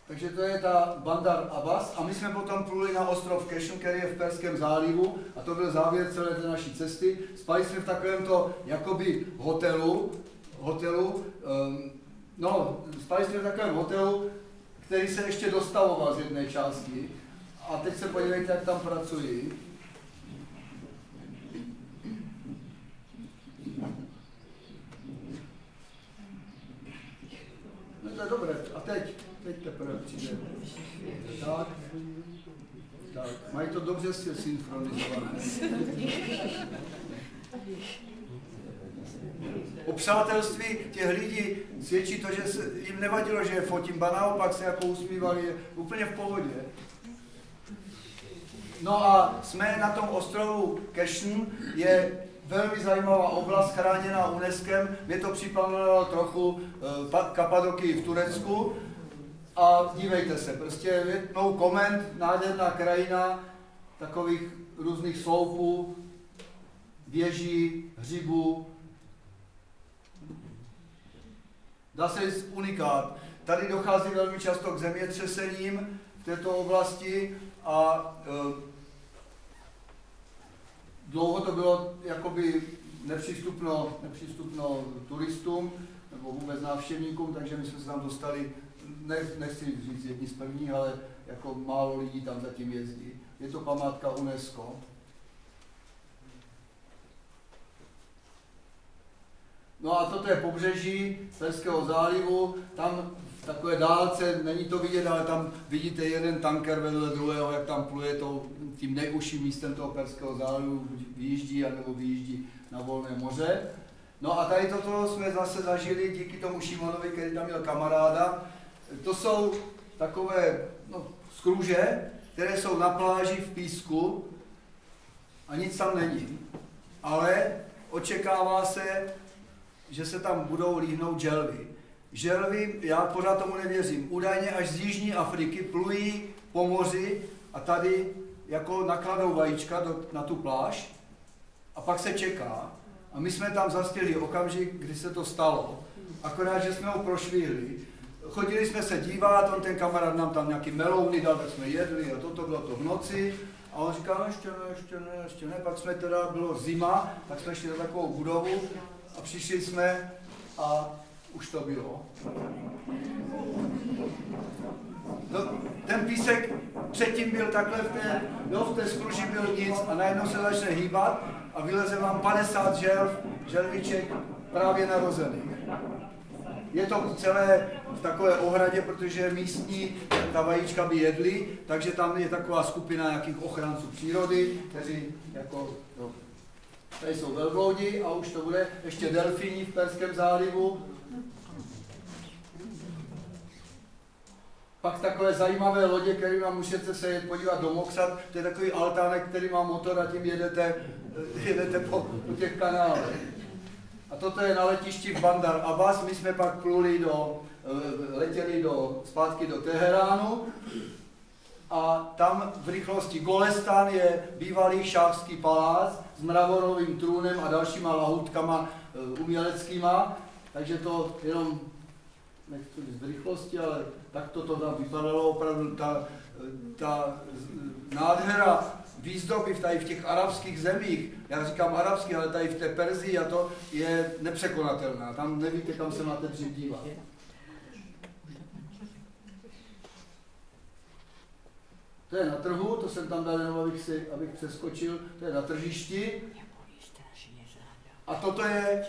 Takže to je ta Bandar Abbas a my jsme potom pluli na ostrov Kešn, který je v Perském zálivu a to byl závěr celé té naší cesty. Spali jsme v takovémto jakoby hotelu, spali jsme v takovém hotelu, který se ještě dostavoval z jedné části. A teď se podívejte, jak tam pracují. No to je dobré. A teď teprve přijde. Tak. Mají to dobře synchronizované. O přátelství těch lidí svědčí to, že jim nevadilo, že je fotím, ba naopak se jako usmívali, je úplně v pohodě. No a jsme na tom ostrovu Kešn, je velmi zajímavá oblast chráněná UNESCOem, mě to připomínalo trochu Kapadokii v Turecku. A dívejte se, prostě no koment, nádherná krajina, takových různých sloupů, věží, hřibů. Dá se říct unikát. Tady dochází velmi často k zemětřesením v této oblasti a dlouho to bylo jakoby nepřístupno turistům nebo vůbec návštěvníkům, takže my jsme se tam dostali, nechci říct jedni z prvních, ale jako málo lidí tam zatím jezdí. Je to památka UNESCO. No a toto je pobřeží Perského zálivu, tam v takové dálce, není to vidět, ale tam vidíte jeden tanker vedle druhého, jak tam pluje tím nejužším místem toho Perského zálivu, vyjíždí anebo vyjíždí na volné moře. No a tady toto jsme zase zažili díky tomu Šimonovi, který tam měl kamaráda. To jsou takové skruže, které jsou na pláži v písku a nic tam není. Ale očekává se, že se tam budou líhnout želvy. Želvy, já pořád tomu nevěřím, údajně až z Jižní Afriky plují po moři a tady jako nakladou vajíčka na tu pláž a pak se čeká. A my jsme tam zastihli okamžik, kdy se to stalo, akorát, že jsme ho prošvihli. Chodili jsme se dívat, ten kamarád nám tam nějaký melouny dal, tak jsme jedli a toto bylo to v noci. A on říkal, ještě ne, pak jsme teda, bylo zima, tak jsme šli na takovou budovu a přišli jsme a už to bylo. No, ten písek předtím byl takhle, v té skruži byl nic a najednou se začne hýbat a vyleze vám 50 želviček právě narozených. Je to celé v takové ohradě, protože místní ta vajíčka by jedli, takže tam je taková skupina nějakých ochránců přírody, kteří jako, tady jsou velbloudi a už to bude ještě delfíni v Perském zálivu. Pak takové zajímavé lodě, kterými můžete se jet podívat do Moksad, to je takový altánek, který má motor a tím jedete po těch kanálech. A toto je na letišti v Bandar Abbas. My jsme pak letěli zpátky do Teheránu. A tam v rychlosti Golestan je bývalý šáhský palác s mravorovým trůnem a dalšíma lahůdkama uměleckýma. Takže to jenom nechci z rychlosti, ale tak to tam vypadalo opravdu. Ta nádhera výzdoby tady v těch arabských zemích, já říkám arabských, ale tady v té Perzii, a to je nepřekonatelná. Tam nevíte, kam se máte dřív dívat. To je na trhu, to jsem tam dal jenom, abych přeskočil, to je na tržišti. A toto je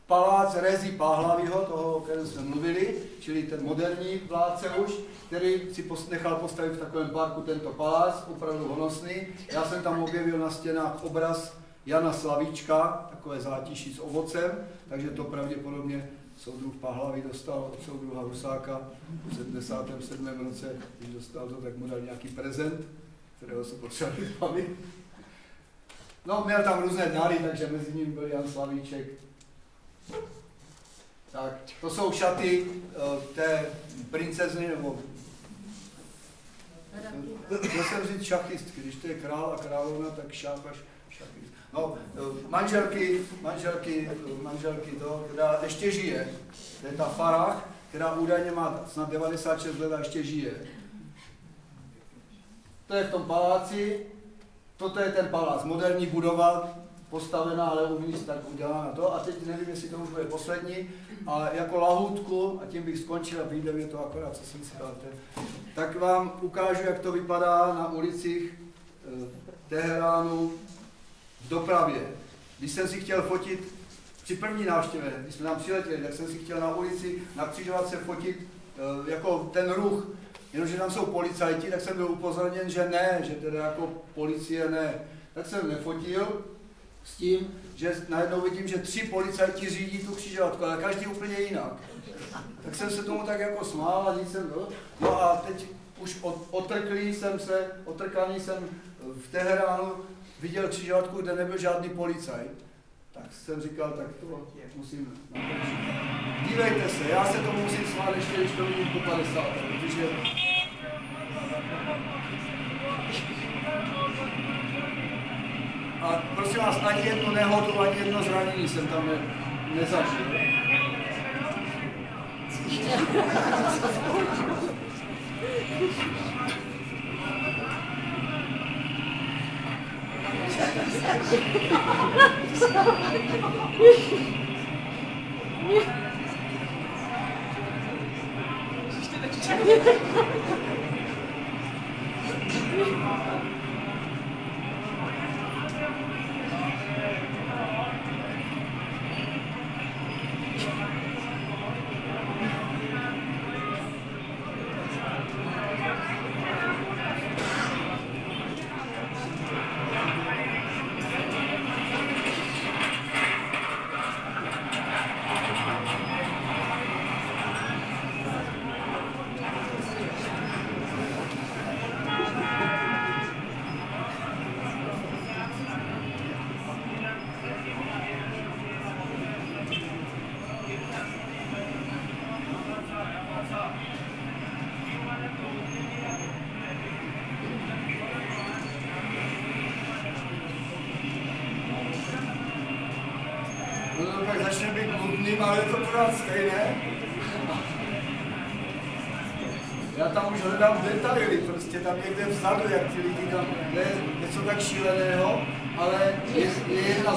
palác Rezi Pahlaviho, toho, o kterém jsme mluvili, čili ten moderní vládce už, který si nechal postavit v takovém parku tento palác, opravdu honosný. Já jsem tam objevil na stěnách obraz Jana Slavíčka, takové zátiší s ovocem, takže to pravděpodobně soudruh Pahlavi dostal od soudruha Husáka v 77. roce, když dostal to, tak mu dal nějaký prezent, kterého se potřebovali zbavit. No, měl tam různé dary, takže mezi nimi byl Jan Slavíček. Tak, to jsou šaty té princezny, nebo chtěl jsem říct šachistky, když to je král a královna, tak šach až šachist. No, manželky to, která ještě žije, to je ta Farah, která údajně má snad 96 let a ještě žije. To je v tom paláci, toto je ten palác, moderní budova, postavená, ale uvnitř tak udělána to. A teď nevím, jestli to už bude poslední, ale jako lahůdku, a tím bych skončil a vyjde mě to akorát, co jsem si dal, tak vám ukážu, jak to vypadá na ulicích Teheránu v dopravě. Když jsem si chtěl fotit při první návštěvě, když jsme tam přiletěli, tak jsem si chtěl na ulici na křižovatce fotit jako ten ruch, jenomže tam jsou policajti, tak jsem byl upozorněn, že ne, že teda jako policie ne. Tak jsem nefotil s tím, že najednou vidím, že 3 policajti řídí tu křižovatku, ale každý úplně jinak. Tak jsem se tomu tak jako smál a nic jsem byl. No a teď už otrkaný jsem v Teheránu viděl křižovatku, kde nebyl žádný policajt. Tak jsem říkal, tak to musím natočit. Dívejte se, já se tomu musím smát ještě, když to vidím po 50, protože a prosím vás, ani jednu nehodu, ani jedno zranění jsem tam nezažil. Začne být nudným, ale je to pořád stejné. Já tam už hledám detaily, prostě tam někde vzadu, jak ty lidi tam, to je něco tak šíleného, ale je jedna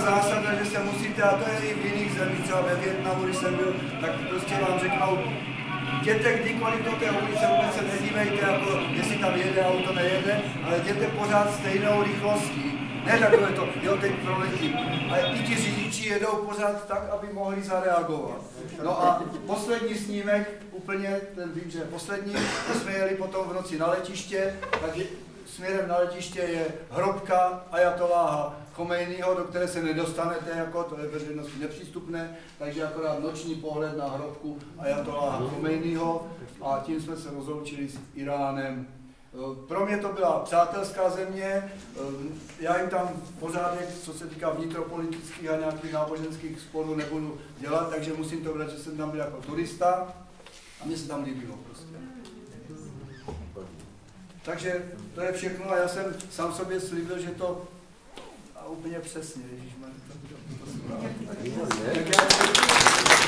zásada, že se musíte, a to je i v jiných zemích, třeba ve Vietnamu, když jsem byl, tak prostě vám řeknou, jděte kdykoliv do té ulice, vůbec se nedívejte, jako jestli tam jede auto, nejede, ale jděte pořád stejnou rychlostí. Ne takové to, jo, teď proletím. A i ti řidiči jedou pořád tak, aby mohli zareagovat. No a poslední snímek, úplně, ten vím, že je poslední, jsme jeli potom v noci na letiště, tak směrem na letiště je hrobka ajatoláha Chomejního, do které se nedostanete, jako to je veřejnosti nepřístupné, takže akorát noční pohled na hrobku ajatoláha Chomejního a tím jsme se rozloučili s Iránem. Pro mě to byla přátelská země, já jim tam pořádek, co se týká vnitropolitických a nějakých náboženských sporů, nebudu dělat, takže musím to brát, že jsem tam byl jako turista a mně se tam líbilo prostě. Takže to je všechno a já jsem sám sobě slíbil, že to a úplně přesně, ježišmarja, to